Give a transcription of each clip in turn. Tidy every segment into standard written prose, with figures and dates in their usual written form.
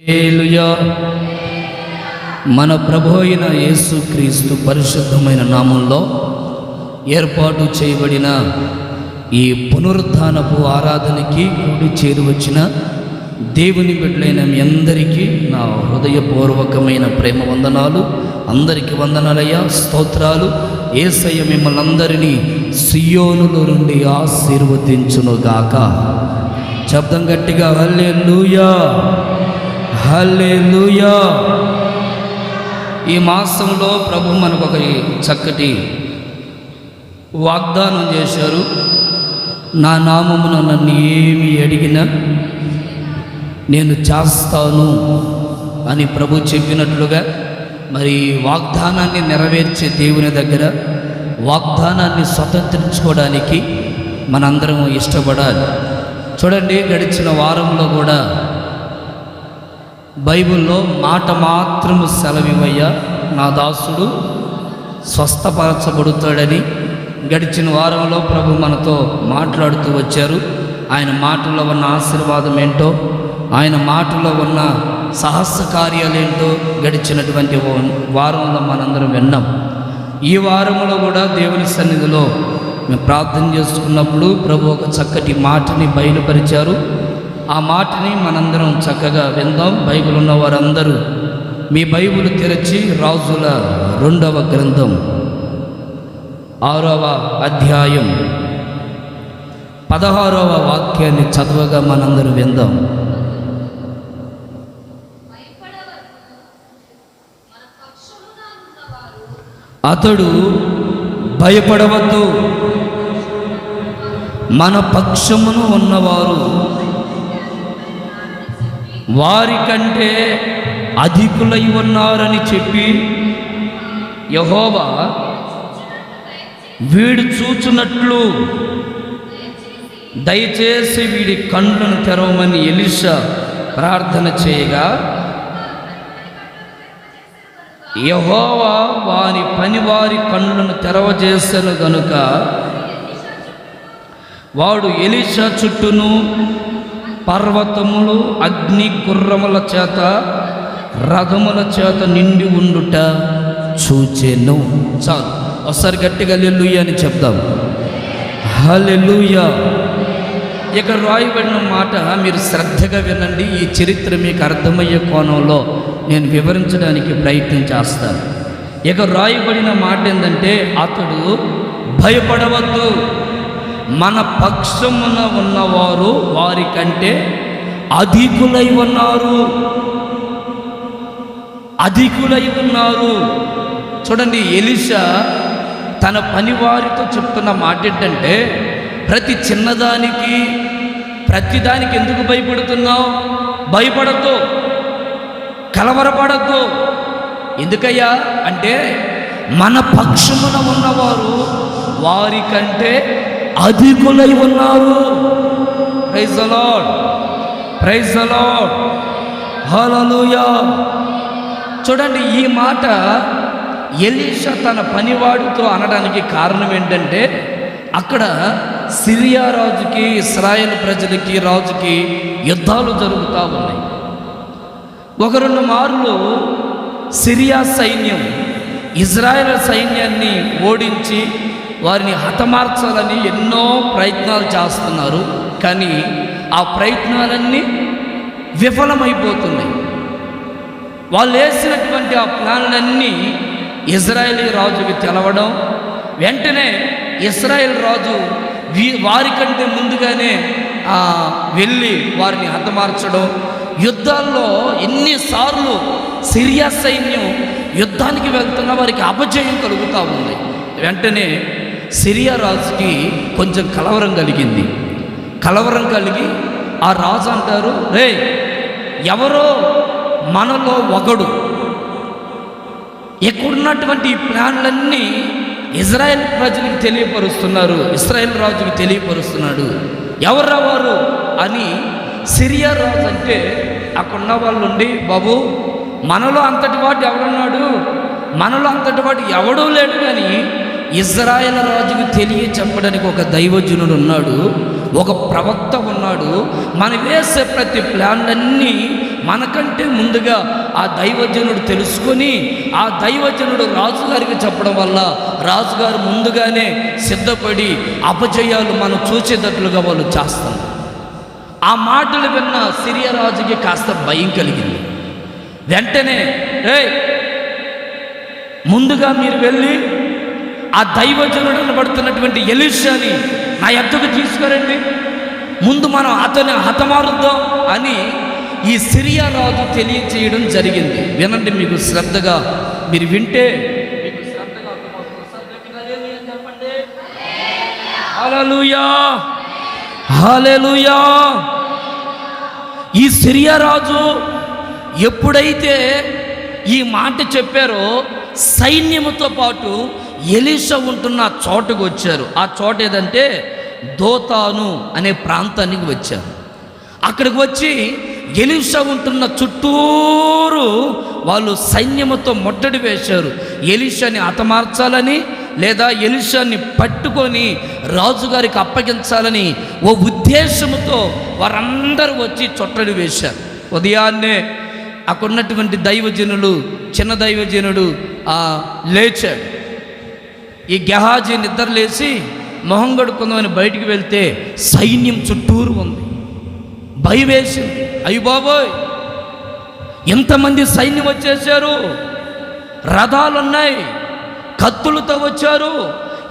హల్లెలూయా. మన ప్రభు అయిన యేసుక్రీస్తు పరిశుద్ధమైన నామంలో ఏర్పాటు చేయబడిన ఈ పునరుద్ధానపు ఆరాధనకి కూడి చేరువచ్చిన దేవుని బిడ్డలైన మీ అందరికీ నా హృదయపూర్వకమైన ప్రేమ వందనాలు. అందరికీ వందనాలయ్యా, స్తోత్రాలు. యేసయ్య మిమ్మల్ని అందరినీ సియోనులో నుండి ఆశీర్వదించునుగాక. శబ్దం గట్టిగా హల్లెలూయా, హల్లెలూయా. ఈ మాసంలో ప్రభు మనకు ఒక చక్కటి వాగ్దానం చేశారు. నా నామమున నన్ను ఏమి అడిగినా నేను చేస్తాను అని ప్రభు చెప్పినట్లుగా మరి వాగ్దానాన్ని నెరవేర్చే దేవుని దగ్గర వాగ్దానాన్ని స్వతంత్రించుకోవడానికి మనందరం ఇష్టపడాలి. చూడండి, గడిచిన వారంలో కూడా బైబిల్లో మాట మాత్రము సెలవివయ్యా, నా దాసుడు స్వస్థపరచబడుతాడని గడిచిన వారంలో ప్రభు మనతో మాట్లాడుతూ వచ్చారు. ఆయన మాటల్లో ఉన్న ఆశీర్వాదం ఏంటో, ఆయన మాటలో ఉన్న సాహస కార్యాలేంటో గడిచినటువంటి వారంలో మనందరం విన్నాం. ఈ వారంలో కూడా దేవుని సన్నిధిలో మేము ప్రార్థన చేసుకున్నప్పుడు ప్రభు ఒక చక్కటి మాటని బయలుపరిచారు. ఆ మాటని మనందరం చక్కగా విందాం. బైబిల్ ఉన్న వారందరూ మీ బైబిల్ తెరచి రాజుల 2వ గ్రంథం 6వ అధ్యాయం 16వ వాక్యాన్ని చదవగా మనందరం విందాం. అతడు భయపడవద్దు, మన పక్షమును ఉన్నవారు వారికంటే అధికులై ఉన్నారని చెప్పి యెహోవా వీడు చూచున్నట్లు దయచేసి వీడి కళ్ళను తెరవమని ఎలీషా ప్రార్థన చేయగా యెహోవా వారి పనివారి కళ్ళను తెరవజేసెను గనుక వాడు ఎలీషా చుట్టూను పర్వతములు అగ్ని గుర్రముల చేత రథముల చేత నిండి ఉండుట చూచెను. చాలు, ఒకసారి గట్టిగా హల్లెలూయా అని చెప్దాం. హల్లెలూయా. ఇక్కడ రాయబడిన మాట మీరు శ్రద్ధగా వినండి. ఈ చరిత్ర మీకు అర్థమయ్యే కోణంలో నేను వివరించడానికి ప్రయత్నం చేస్తాను. ఇక రాయబడిన మాట ఏంటంటే, అతడు భయపడవద్దు, మన పక్షమున ఉన్నవారు వారికంటే అధికులై ఉన్నారు, అధికులై ఉన్నారు. చూడండి, ఎలీషా తన పనివారితో చెప్తున్న మాట ఏంటంటే, ప్రతి చిన్నదానికి ప్రతిదానికి ఎందుకు భయపడుతున్నావు? భయపడద్దు, కలవరపడద్దు. ఎందుకయ్యా అంటే, మన పక్షమున ఉన్నవారు వారికంటే అధికులై ఉన్నారు. Praise the lord, praise the lord, hallelujah. చూడండి, ఈ మాట ఎలీషా తన పనివాడితో అనడానికి కారణం ఏంటంటే, అక్కడ సిరియా రాజుకి ఇశ్రాయేల్ ప్రజలకి రాజుకి యుద్ధాలు జరుగుతూ ఉన్నాయి. 1-2 మార్లు సిరియా సైన్యం ఇజ్రాయేల్ సైన్యాన్ని ఓడించి వారిని హతమార్చాలని ఎన్నో ప్రయత్నాలు చేస్తున్నారు. కానీ ఆ ప్రయత్నాలన్నీ విఫలమైపోతున్నాయి. వాళ్ళు వేసినటువంటి ఆ ప్లాన్లన్నీ ఇజ్రాయేలీ రాజుకి తెలవడం, వెంటనే ఇజ్రాయేల్ రాజు వారికంటే ముందుగానే వెళ్ళి వారిని హతమార్చడం. యుద్ధాల్లో ఎన్నిసార్లు సిరియా సైన్యం యుద్ధానికి వెళ్తున్న వారికి అపజయం కలుగుతూ ఉంది. వెంటనే సిరియా రాజుకి కొంచెం కలవరం కలిగింది. కలవరం కలిగి ఆ రాజు అంటారు, రే, ఎవరో మనలో ఒకడు ఇక్కడున్నటువంటి ఈ ప్లాన్లన్నీ ఇజ్రాయెల్ ప్రజలకు తెలియపరుస్తున్నారు, ఇశ్రాయేల్ రాజుకి తెలియపరుస్తున్నాడు. ఎవరా వారు అని సిరియా రాజు అంటే, అక్కడున్న వాళ్ళు ఉండి, బాబు, మనలో అంతటి వాడు ఎవడున్నాడు? మనలో అంతటి వాడు ఎవడూ లేడు, కానీ ఇజ్రాయేల్ రాజుకు తెలియ చెప్పడానికి ఒక దైవజనుడు ఉన్నాడు. ఒక ప్రవక్త ఉన్నాడు. మనం వేసే ప్రతి ప్లాన్లన్నీ మనకంటే ముందుగా ఆ దైవజనుడు తెలుసుకొని ఆ దైవజనుడు రాజుగారికి చెప్పడం వల్ల రాజుగారు ముందుగానే సిద్ధపడి అపజయాలు మనం చూసేటట్లుగా వాళ్ళు చేస్తారు. ఆ మాటలు విన్న సిరియా రాజుకి కాస్త భయం కలిగింది. వెంటనే ముందుగా మీరు వెళ్ళి ఆ దైవజనుడు అనబడుతున్నటువంటి ఎలీషాని నా యొద్దకు తీసుకురండి, ముందు మనం అతన్ని హతమారుద్దాం అని ఈ సిరియా రాజు తెలియచేయడం జరిగింది. వినండి, మీకు శ్రద్ధగా మీరు వింటే మీకు శ్రద్ధగా చెప్పండి. హల్లెలూయా, హల్లెలూయా. ఈ సిరియా రాజు ఎప్పుడైతే ఈ మాట చెప్పారో సైన్యముతో పాటు ఎలీషా ఉంటున్న చోటుకు వచ్చారు. ఆ చోట ఏదంటే దోతాను అనే ప్రాంతానికి వచ్చారు. అక్కడికి వచ్చి ఎలీషా ఉంటున్న చుట్టూరు వాళ్ళు సైన్యముతో ముట్టడి వేశారు. ఎలీషాని హతమార్చాలని లేదా ఎలీషాని పట్టుకొని రాజుగారికి అప్పగించాలని ఓ ఉద్దేశంతో వారందరూ వచ్చి చుట్టడి వేశారు. ఉదయాన్నే అక్కడున్నటువంటి దైవజనులు చిన్న దైవజనుడు లేచాడు. ఈ గెహాజీ నిద్ర లేచి మొహం కడుక్కుందామని బయటికి వెళ్తే సైన్యం చుట్టూరు ఉంది. భయం వేసింది. అయ్య బాబోయ్, ఎంతమంది సైన్యం వచ్చేసారు, రథాలున్నాయి, కత్తులతో వచ్చారు,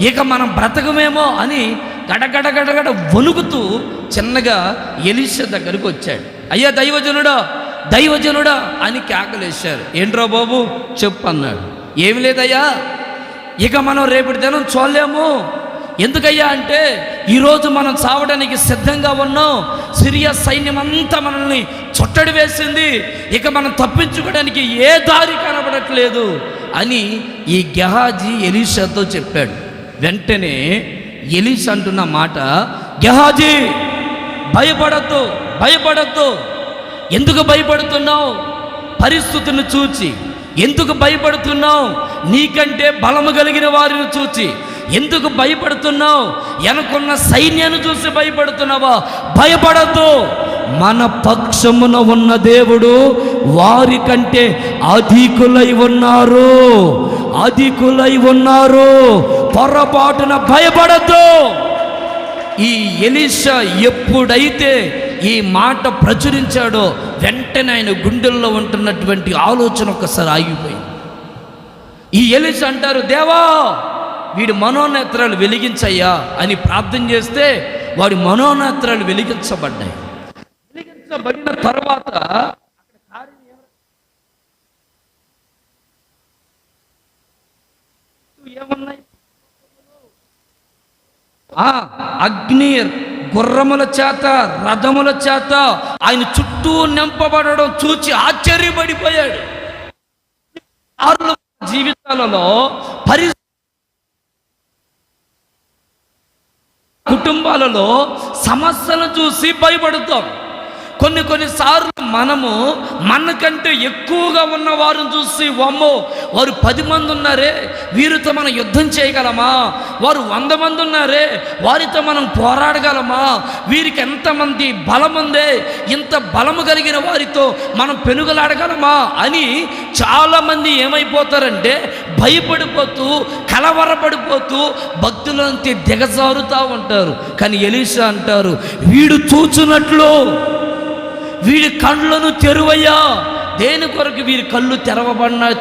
ఇక మనం బ్రతకమేమో అని గడగడగడగడ వణుకుతూ చిన్నగా ఎలీషా దగ్గరికి వచ్చాడు. అయ్యా దైవజనుడా, దైవజనుడా అని కేకలేశారు. ఏంట్రా బాబు చెప్పు అన్నాడు. ఏమి లేదయ్యా, ఇక మనం రేపటి దినం చూడలేము. ఎందుకయ్యా అంటే ఈరోజు మనం చావడానికి సిద్ధంగా ఉన్నాం. సిరియా సైన్యం అంతా మనల్ని చుట్టడి వేసింది. ఇక మనం తప్పించుకోవడానికి ఏ దారి కనబడట్లేదు అని ఈ గెహాజీ ఎలీషాతో చెప్పాడు. వెంటనే ఎలీషా అంటున్న మాట, గెహాజీ భయపడద్దు, భయపడద్దు. ఎందుకు భయపడుతున్నావు? పరిస్థితులను చూచి ఎందుకు భయపడుతున్నావు? నీకంటే బలము కలిగిన వారిని చూచి ఎందుకు భయపడుతున్నావు? వెనకున్న సైన్యాన్ని చూసి భయపడుతున్నావా? భయపడద్దు. మన పక్షమున ఉన్న దేవుడు వారి కంటే అధికులై ఉన్నారు, అధికులై ఉన్నారు. పొరపాటున భయపడద్దు. ఈ ఎలీషా ఎప్పుడైతే ఈ మాట ప్రచురించాడో వెంటనే ఆయన గుండెల్లో ఉంటున్నటువంటి ఆలోచన ఒక్కసారి ఆగిపోయింది. ఈ ఎలీషా అంటారు, దేవా వీడి మనోనేత్రాలు వెలిగించయ్యా అని ప్రార్థన చేస్తే వాడి మనోనేత్రాలు వెలిగించబడ్డాయి. వెలిగించబడిన తర్వాత ఏమన్నాయి? అగ్ని గుర్రముల చేత రథముల చేత ఆయన చుట్టూ నింపబడడం చూచి ఆశ్చర్యపడిపోయాడు. జీవితాలలో కుటుంబాలలో సమస్యలు చూసి భయపడుతాం. కొన్నిసార్లు మనము మనకంటే ఎక్కువగా ఉన్న వారిని చూసి వమ్మో వారు 10 మంది ఉన్నారే, వీరితో మనం యుద్ధం చేయగలమా? వారు 100 మంది ఉన్నారే, వారితో మనం పోరాడగలమా? వీరికి ఎంతమంది బలం ఉందే, ఇంత బలము కలిగిన వారితో మనం పెనుగలాడగలమా అని చాలామంది ఏమైపోతారంటే భయపడిపోతూ కలవరపడిపోతూ భక్తులంతా దిగజారుతూ ఉంటారు. కానీ ఎలీషా అంటారు, వీడు చూచున్నట్లు వీడి కళ్ళను తెరువయ్యా. దేని కొరకు వీరి కళ్ళు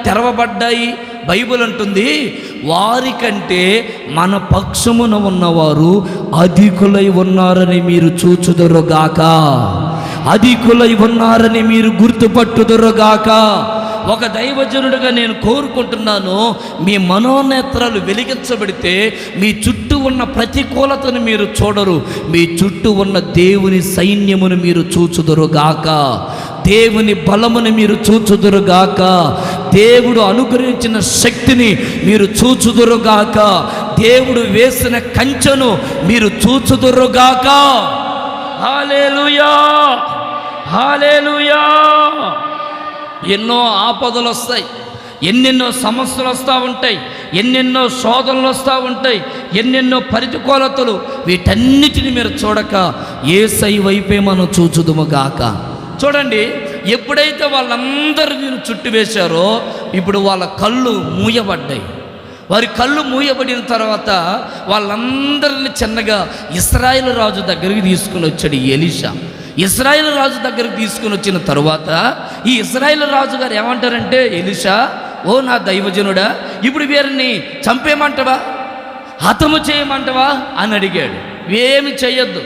తెరవబడ్డాయి? బైబిల్ అంటుంది, వారికంటే మన పక్షమున ఉన్నవారు అధికులై ఉన్నారని మీరు చూచుదురుగాక, అధికులై ఉన్నారని మీరు గుర్తుపట్టుదురుగాక. ఒక దైవజనుడిగా నేను కోరుకుంటున్నాను, మీ మనోనేత్రాలు వెలిగించబడితే మీ చుట్టూ ఉన్న ప్రతికూలతను మీరు చూడరు, మీ చుట్టూ ఉన్న దేవుని సైన్యమును మీరు చూచుదురుగాక, దేవుని బలమును మీరు చూచుదురుగాక, దేవుడు అనుగ్రహించిన శక్తిని మీరు చూచుదురుగాక, దేవుడు వేసిన కంచెను మీరు చూచుదురుగాక. హల్లెలూయా, హల్లెలూయా. ఎన్నో ఆపదలు వస్తాయి, ఎన్నెన్నో సమస్యలు వస్తూ ఉంటాయి, ఎన్నెన్నో శోధనలు వస్తూ ఉంటాయి, ఎన్నెన్నో ప్రతికూలతలు. వీటన్నిటిని మీరు చూడక యేసయ్య వైపే మనం చూచుదుముగాక. చూడండి, ఎప్పుడైతే వాళ్ళందరినీ చుట్టు వేశారో ఇప్పుడు వాళ్ళ కళ్ళు మూయబడ్డాయి. వారి కళ్ళు మూయబడిన తర్వాత వాళ్ళందరినీ చిన్నగా ఇశ్రాయేలు రాజు దగ్గరికి తీసుకుని వచ్చాడు ఎలీషా. ఇశ్రాయేలు రాజు దగ్గరికి తీసుకుని వచ్చిన తర్వాత ఈ ఇశ్రాయేలు రాజు గారు ఏమంటారంటే, ఎలీషా, ఓ నా దైవజనుడా, ఇప్పుడు వీరిని చంపేయమంటావా, హతము చేయమంటావా అని అడిగాడు. ఏమి చేయొద్దు,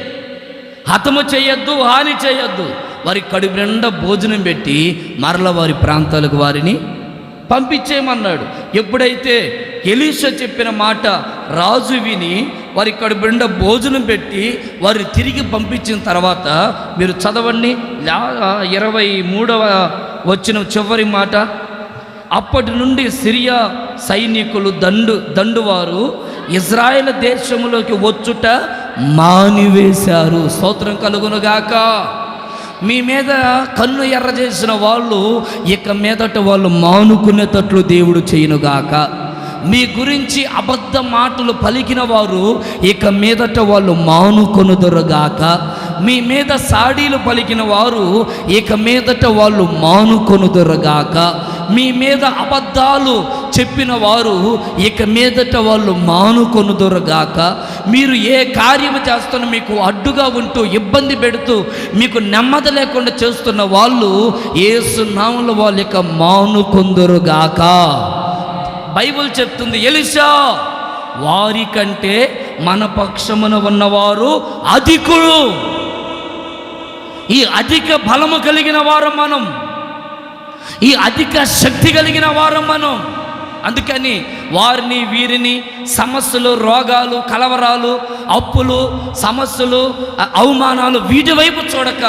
హతము చేయొద్దు, హాని చేయొద్దు, వారి కడుపు నిండా భోజనం పెట్టి మరల వారి ప్రాంతాలకు వారిని పంపించేయమన్నాడు. ఎప్పుడైతే ఎలీషా చెప్పిన మాట రాజు విని వారి కడుపు నిండా భోజనం పెట్టి వారిని తిరిగి పంపించిన తర్వాత మీరు చదవండి 23వ వచ్చిన చివరి మాట. అప్పటి నుండి సిరియా సైనికులు దండువారు ఇజ్రాయేల్ దేశంలోకి వచ్చుట మానివేశారు. స్తోత్రం కలుగునుగాక. మీ మీద కన్ను ఎర్ర చేసిన వాళ్ళు ఇక మీదట వాళ్ళు మానుకునేటట్లు దేవుడు చేయునుగాక. మీ గురించి అబద్ధ మాటలు పలికిన వారు ఇక మీదట వాళ్ళు మానుకొనుదురుగాక. మీ మీద సాడీలు పలికిన వారు ఇక మీదట వాళ్ళు మానుకొనుదురుగాక. మీ మీద అబద్ధాలు చెప్పిన వారు ఇక మీదట వాళ్ళు మానుకొనుదురుగాక. మీరు ఏ కార్యము చేస్తున్నా మీకు అడ్డుగా ఉంటూ ఇబ్బంది పెడుతూ మీకు నెమ్మది లేకుండా చేస్తున్న వాళ్ళు యేసు నామములో వాళ్ళు ఇక మానుకొందురుగాక. బైబిల్ చెప్తుంది, ఎలీషా, వారికంటే మన పక్షమున ఉన్నవారు అధికులు. ఈ అధిక బలము కలిగిన వారు మనం, ఈ అధిక శక్తి కలిగిన వారు మనం. అందుకని వారిని వీరిని సమస్యలు, రోగాలు, కలవరాలు, అప్పులు, సమస్యలు, అవమానాలు వీటి వైపు చూడక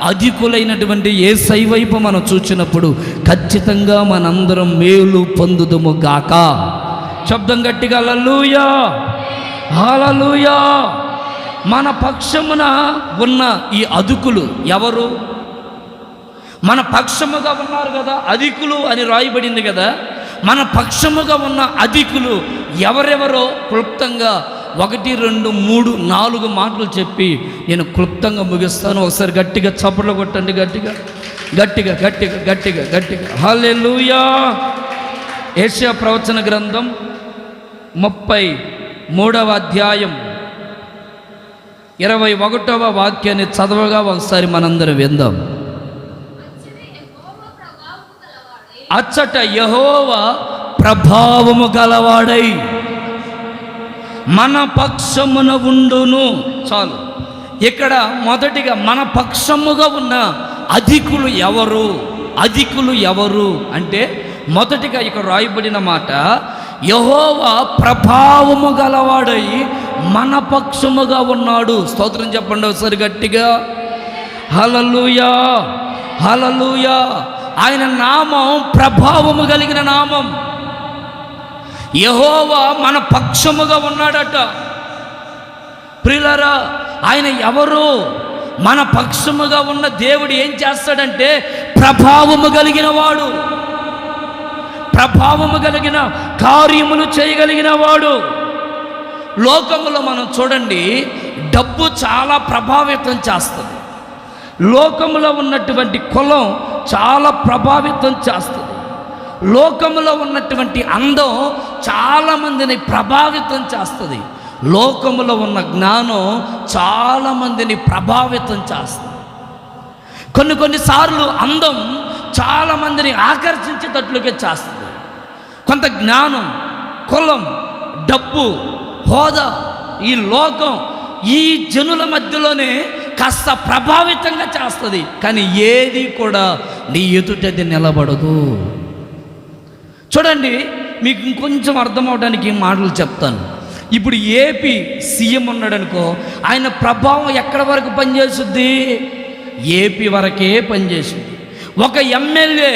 అధికులైనటువంటి యేసయ్య వైపు మనం చూచినప్పుడు ఖచ్చితంగా మనందరం మేలు పొందుదుము గాక. శబ్దం గట్టిగా హల్లెలూయా, హల్లెలూయా. మన పక్షమున ఉన్న ఈ అధికులు ఎవరు? మన పక్షముగా ఉన్నారు కదా, అధికులు అని రాయబడింది కదా. మన పక్షముగా ఉన్న అధికులు ఎవరెవరో క్లుప్తంగా 1, 2, 3, 4 మాటలు చెప్పి నేను క్లుప్తంగా ముగిస్తాను. ఒకసారి గట్టిగా చప్పట్లు కొట్టండి, గట్టిగా గట్టిగా గట్టిగా గట్టిగా గట్టిగా హల్లెలూయా. యెషయా ప్రవచన గ్రంథం 33వ అధ్యాయం 21వ వాక్యాన్ని చదవగా ఒకసారి మనందరం విందాం. అచ్చట యెహోవా ప్రభావము గలవాడై మన పక్షమున ఉండును. చాలు. ఇక్కడ మొదటిగా మన పక్షముగా ఉన్న అధికులు ఎవరు? అధికులు ఎవరు అంటే మొదటిగా ఇక్కడ రాయబడిన మాట, యెహోవా ప్రభావము గలవాడై మన పక్షముగా ఉన్నాడు. స్తోత్రం చెప్పండి ఒకసారి గట్టిగా. హల్లెలూయా, హల్లెలూయా. ఆయన నామం ప్రభావము కలిగిన నామం. యెహోవా మన పక్షముగా ఉన్నాడట. ప్రియులారా, ఆయన ఎవరు? మన పక్షముగా ఉన్న దేవుడు ఏం చేస్తాడంటే ప్రభావము కలిగిన వాడు, ప్రభావము కలిగిన కార్యములు చేయగలిగిన వాడు. లోకములో మనం చూడండి, డబ్బు చాలా ప్రభావితం చేస్తుంది. లోకములో ఉన్నటువంటి కులం చాలా ప్రభావితం చేస్తుంది. లోకములో ఉన్నటువంటి అందం చాలామందిని ప్రభావితం చేస్తుంది. లోకములో ఉన్న జ్ఞానం చాలామందిని ప్రభావితం చేస్తుంది. కొన్నిసార్లు అందం చాలామందిని ఆకర్షించేటట్లుగా చేస్తుంది. కొంత జ్ఞానం, కులం, డబ్బు, హోదా, ఈ లోకం ఈ జనుల మధ్యలోనే కాస్త ప్రభావితంగా చేస్తుంది. కానీ ఏది కూడా నీ ఎదుటది నిలబడదు. చూడండి, మీకు ఇంకొంచెం అర్థం అవడానికి మాటలు చెప్తాను. ఇప్పుడు ఏపీ సీఎం ఉన్నాడనుకో, ఆయన ప్రభావం ఎక్కడి వరకు పనిచేస్తుంది? ఏపీ వరకే పనిచేస్తుంది. ఒక ఎమ్మెల్యే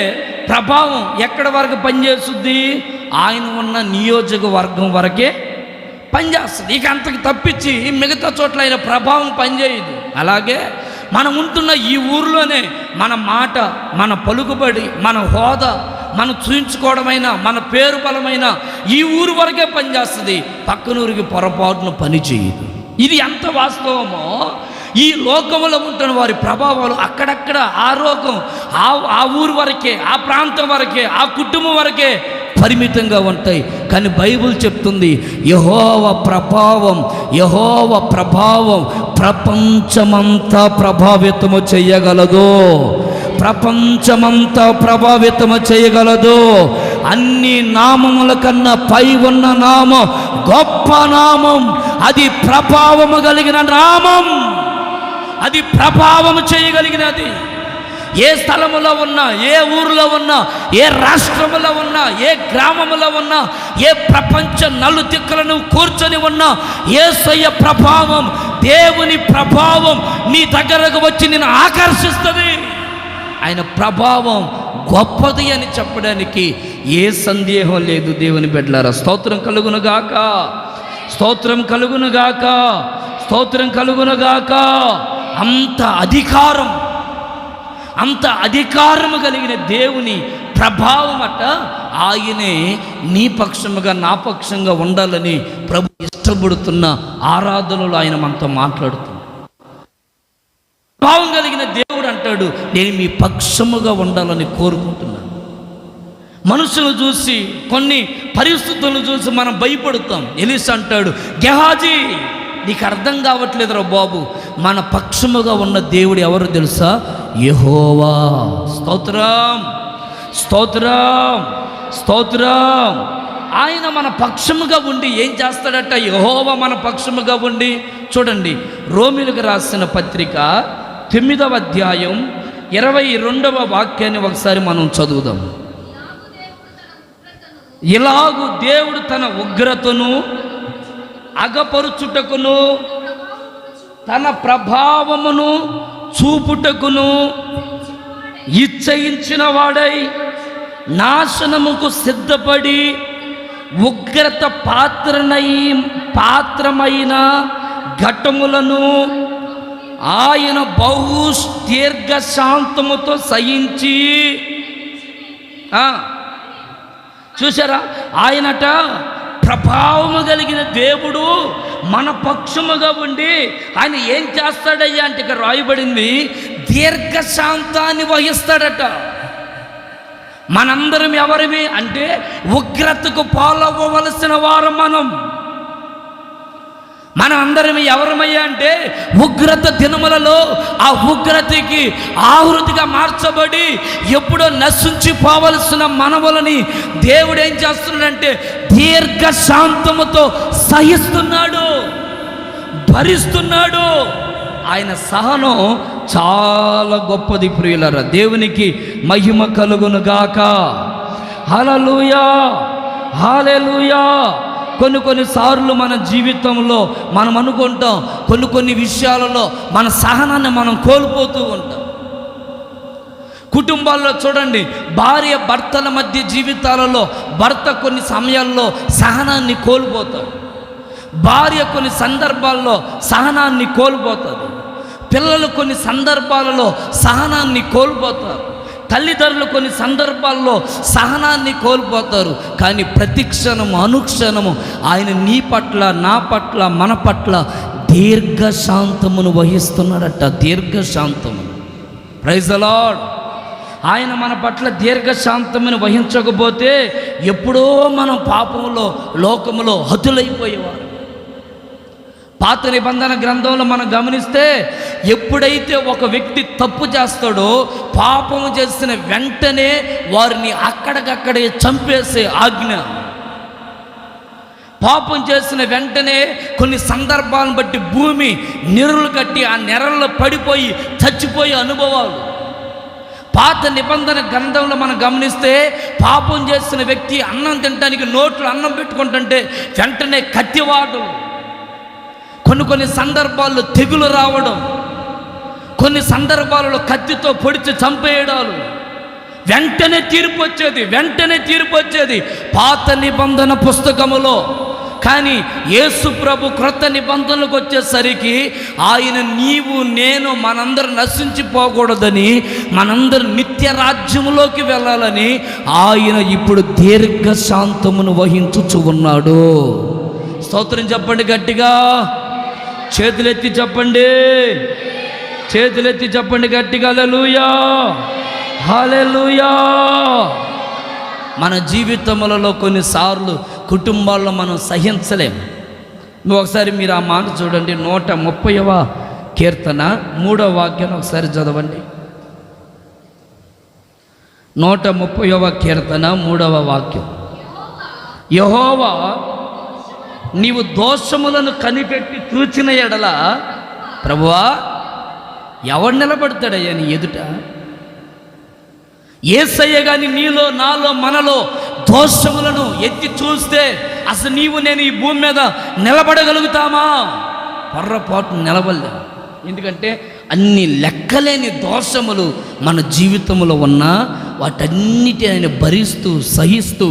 ప్రభావం ఎక్కడి వరకు పనిచేస్తుంది? ఆయన ఉన్న నియోజకవర్గం వరకే పనిచేస్తుంది. ఇక అంతకు తప్పించి మిగతా చోట్ల ఆయన ప్రభావం పనిచేయదు. అలాగే మనం ఉంటున్న ఈ ఊరిలోనే మన మాట, మన పలుకుబడి, మన హోదా, మనం చూయించుకోవడమైనా మన పేరు బలమైన ఈ ఊరు వరకే పనిచేస్తుంది, పక్కనూరికి పొరపాటున పని చేయదు. ఇది ఎంత వాస్తవమో ఈ లోకంలో ఉంటున్న వారి ప్రభావాలు అక్కడక్కడ ఆ రోగం ఆ ఊరు వరకే, ఆ ప్రాంతం వరకే, ఆ కుటుంబం వరకే పరిమితంగా ఉంటాయి. కానీ బైబిల్ చెప్తుంది యెహోవా ప్రభావం ప్రపంచమంతా ప్రభావితము చేయగలదు, ప్రపంచమంతా ప్రభావితము చేయగలదు. అన్ని నామముల కన్నా పై ఉన్న నామం గొప్ప నామం, అది ప్రభావము కలిగిన నామం, అది ప్రభావము చేయగలిగినది. ఏ స్థలములో ఉన్నా, ఏ ఊరిలో ఉన్నా, ఏ రాష్ట్రములో ఉన్నా, ఏ గ్రామములో ఉన్నా, ఏ ప్రపంచ నలుదిక్కులను కూర్చొని ఉన్నా యేసయ్య ప్రభావం, దేవుని ప్రభావం నీ దగ్గరకు వచ్చి నిన్ను ఆకర్షిస్తుంది. ఆయన ప్రభావం గొప్పది అని చెప్పడానికి ఏ సందేహం లేదు. దేవుని బిడ్డలారా, స్తోత్రం కలుగునుగాక, స్తోత్రం కలుగునుగాక, స్తోత్రం కలుగునుగాక. అంత అధికారము కలిగిన దేవుని ప్రభావం అట, ఆయనే నీ పక్షముగా నా పక్షంగా ఉండాలని ప్రభు ఇష్టపడుతున్న ఆరాధనలో ఆయన మనతో మాట్లాడుతున్నాడు. ప్రభావం కలిగిన దేవుడు అంటాడు, నేను మీ పక్షముగా ఉండాలని కోరుకుంటున్నాను. మనుషులను చూసి, కొన్ని పరిస్థితులను చూసి మనం భయపడుతాం. ఎలీషా అంటాడు, గెహాజీ నీకు అర్థం కావట్లేదురా బాబు, మన పక్షముగా ఉన్న దేవుడు ఎవరు తెలుసా? యెహోవా. స్తోత్రం, స్తోత్రం, స్తోత్రం. ఆయన మన పక్షముగా ఉండి ఏం చేస్తాడట? యెహోవా మన పక్షముగా ఉండి. చూడండి, రోమీయులకు రాసిన పత్రిక 9వ అధ్యాయం 22వ వాక్యాన్ని ఒకసారి మనం చదువుదాం. ఇలాగు దేవుడు తన ఉగ్రతను అగపరుచుటకును తన ప్రభావమును చూపుటకును ఇచ్చయించిన వాడై నాశనముకు సిద్ధపడి ఉగ్రత పాత్రమైన ఘటములను ఆయన బహు దీర్ఘశాంతముతో సహించి. చూసారా, ఆయనట ప్రభావము కలిగిన దేవుడు మన పక్షముగా ఉండి ఆయన ఏం చేస్తాడయ్యా అంటే ఇక్కడ రాయబడింది, దీర్ఘశాంతాన్ని వహిస్తాడట. మనందరం ఎవరివి అంటే ఉగ్రతకు పాలవ్వవలసిన వారు మనం అందరం ఎవరమయ్యా అంటే ఉగ్రత దినములలో ఆ ఉగ్రతకి ఆహృతిగా మార్చబడి ఎప్పుడో నశించిపోవలసిన మనవులని దేవుడు ఏం చేస్తున్నాడంటే దీర్ఘశాంతముతో సహిస్తున్నాడు, భరిస్తున్నాడు. ఆయన సహనం చాలా గొప్పది ప్రియులారా. దేవునికి మహిమ కలుగునుగాక. హల్లెలూయా, హల్లెలూయా. కొన్నిసార్లు మన జీవితంలో మనం అనుకుంటాం, కొన్ని విషయాలలో మన సహనాన్ని మనం కోల్పోతూ ఉంటాం. కుటుంబాల్లో చూడండి, భార్య భర్తల మధ్య జీవితాలలో భర్త కొన్ని సమయాల్లో సహనాన్ని కోల్పోతాడు, భార్య కొన్ని సందర్భాల్లో సహనాన్ని కోల్పోతుంది, పిల్లలు కొన్ని సందర్భాలలో సహనాన్ని కోల్పోతారు, తల్లిదండ్రులు కొన్ని సందర్భాల్లో సహనాన్ని కోల్పోతారు. కానీ ప్రతి క్షణము అనుక్షణము ఆయన నీ పట్ల, నా పట్ల, మన పట్ల దీర్ఘశాంతమును వహిస్తున్నాడట. దీర్ఘశాంతము. Praise the Lord. ఆయన మన పట్ల దీర్ఘశాంతమును వహించకపోతే ఎప్పుడో మనం పాపంలో, లోకములో హతులైపోయేవారు. పాత నిబంధన గ్రంథంలో మనం గమనిస్తే ఎప్పుడైతే ఒక వ్యక్తి తప్పు చేస్తాడో పాపము చేసిన వెంటనే వారిని అక్కడికక్కడే చంపేసే ఆజ్ఞ. పాపం చేసిన వెంటనే కొన్ని సందర్భాలను బట్టి భూమి నెరలు కట్టి ఆ నెరల్లో పడిపోయి చచ్చిపోయే అనుభవాలు. పాత నిబంధన గ్రంథంలో మనం గమనిస్తే పాపం చేసిన వ్యక్తి అన్నం తినడానికి నోట్లో అన్నం పెట్టుకుంటుంటే వెంటనే కత్తివాటం, కొన్ని సందర్భాల్లో తెగులు రావడం, కొన్ని సందర్భాలలో కత్తితో పొడిచి చంపేయడాలు, వెంటనే తీర్పు వచ్చేది. పాత నిబంధన పుస్తకములో కానీ యేసు ప్రభు క్రొత్త నిబంధనలకు వచ్చేసరికి ఆయన నీవు నేను మనందరూ నశించిపోకూడదని, మనందరూ నిత్య రాజ్యములోకి వెళ్ళాలని ఆయన ఇప్పుడు దీర్ఘశాంతమును వహించుచు ఉన్నాడు. స్తోత్రం చెప్పండి గట్టిగా, చేతులెత్తి చెప్పండి, చేతులెత్తి చెప్పండి గట్టిగా, హల్లెలూయా హల్లెలూయా. మన జీవితములలో కొన్నిసార్లు కుటుంబాల్లో మనం సహించలేము. ఒకసారి మీరు ఆ మాట చూడండి, 130వ కీర్తన 3వ వాక్యం ఒకసారి చదవండి. 130వ కీర్తన 3వ వాక్యం. యెహోవా నీవు దోషములను కనిపెట్టి చూచిన ఎడల ప్రభువా ఎవడు నిలబడతాడయ్యా నీ ఎదుట? యేసయ్య గాని నీలో నాలో మనలో దోషములను ఎత్తి చూస్తే అసలు నీవు నేను ఈ భూమి మీద నిలబడగలుగుతామా? పొర్రపాటు నిలబడలేము. ఎందుకంటే అన్ని లెక్కలేని దోషములు మన జీవితంలో ఉన్నా వాటన్నిటి ఆయన భరిస్తూ సహిస్తూ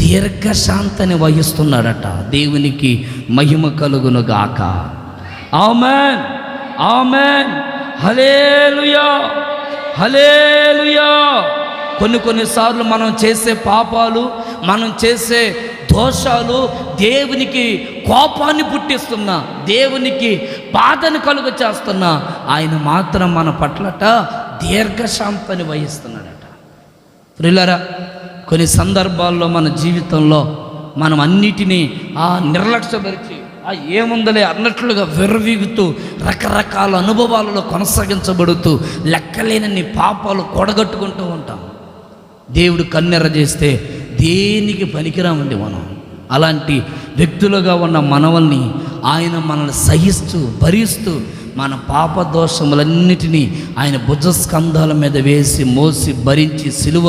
దీర్ఘశాంతాన్ని వహిస్తున్నాడట. దేవునికి మహిమ కలుగును గాక. ఆమేన్ ఆమేన్ హల్లెలూయా హల్లెలూయా. కొన్నిసార్లు మనం చేసే పాపాలు, మనం చేసే దోషాలు దేవునికి కోపాన్ని పుట్టిస్తున్నా, దేవునికి బాధను కలుగ చేస్తున్నా, ఆయన మాత్రం మన పట్లట దీర్ఘశాంతాన్ని వహిస్తున్నాడట. ప్రియులారా, కొన్ని సందర్భాల్లో మన జీవితంలో మనం అన్నిటినీ నిర్లక్ష్యపరిచి ఏముందలే అన్నట్లుగా విర్రవీగుతూ రకరకాల అనుభవాలలో కొనసాగించబడుతూ లెక్కలేనన్ని పాపాలు కూడగట్టుకుంటూ ఉంటాం. దేవుడు కన్నెర్ర చేస్తే దేనికి పనికిరామండి మనం. అలాంటి వ్యక్తులుగా ఉన్న మనవల్ని ఆయన మనల్ని సహిస్తూ భరిస్తూ మన పాప దోషములన్నిటినీ ఆయన భుజస్కంధాల మీద వేసి మోసి భరించి సిలువ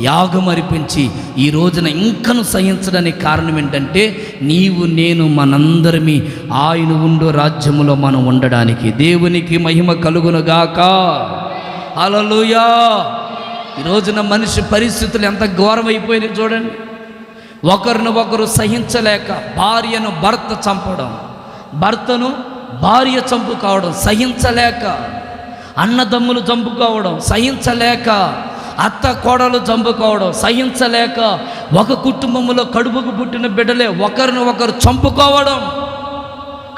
యాగమర్పించి ఈ రోజున ఇంకను సహించడానికి కారణం ఏంటంటే నీవు నేను మనందరమీ ఆయన ఉండు రాజ్యములో మనం ఉండడానికి. దేవునికి మహిమ కలుగునుగాక. హల్లెలూయా. ఈ రోజున మనిషి పరిస్థితులు ఎంత ఘోరమైపోయినాయి చూడండి. ఒకరిని ఒకరు సహించలేక భార్యను భర్త చంపడం, భర్తను భార్య చంపుకోవడం సహించలేక, అన్నదమ్ములు చంపుకోవడం సహించలేక, అత్త కోడలు చంపుకోవడం సహించలేక, ఒక కుటుంబంలో కడుపుకు పుట్టిన బిడ్డలే ఒకరిని ఒకరు చంపుకోవడం.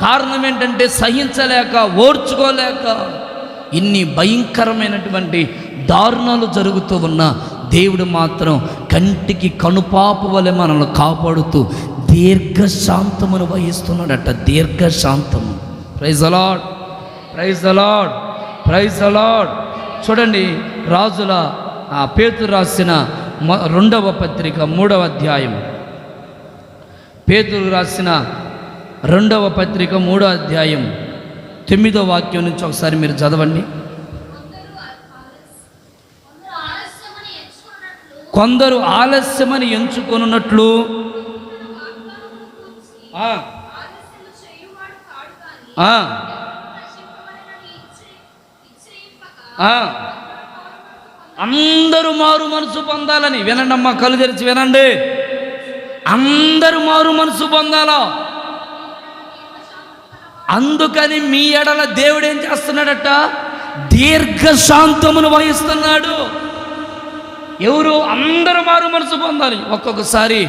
కారణం ఏంటంటే సహించలేక, ఓర్చుకోలేక. ఇన్ని భయంకరమైనటువంటి దారుణాలు జరుగుతూ ఉన్న దేవుడు మాత్రం కంటికి కనుపాపు వలె మనల్ని కాపాడుతూ దీర్ఘశాంతమును వహిస్తున్నాడట. దీర్ఘశాంతము. Praise the lord, praise the lord, praise the Lord. చూడండి, రాజుల పేతురు రాసిన 2వ పత్రిక 3వ అధ్యాయం. పేతురు రాసిన 2వ పత్రిక 3వ అధ్యాయం 9వ వాక్యం నుంచి ఒకసారి మీరు చదవండి. కొందరు ఆలస్యమని ఎంచుకొనున్నట్లు అందరూ మారు మనసు పొందాలని. వినండి అమ్మా, కళ్ళు తెరిచి వినండి. అందరూ మారు మనసు పొందాలా. అందుకని మీ ఎడల దేవుడు ఏం చేస్తున్నాడట? దీర్ఘశాంతమును వహిస్తున్నాడు. ఎవరు? అందరూ మారు మనసు పొందాలి. ఒక్కొక్కసారి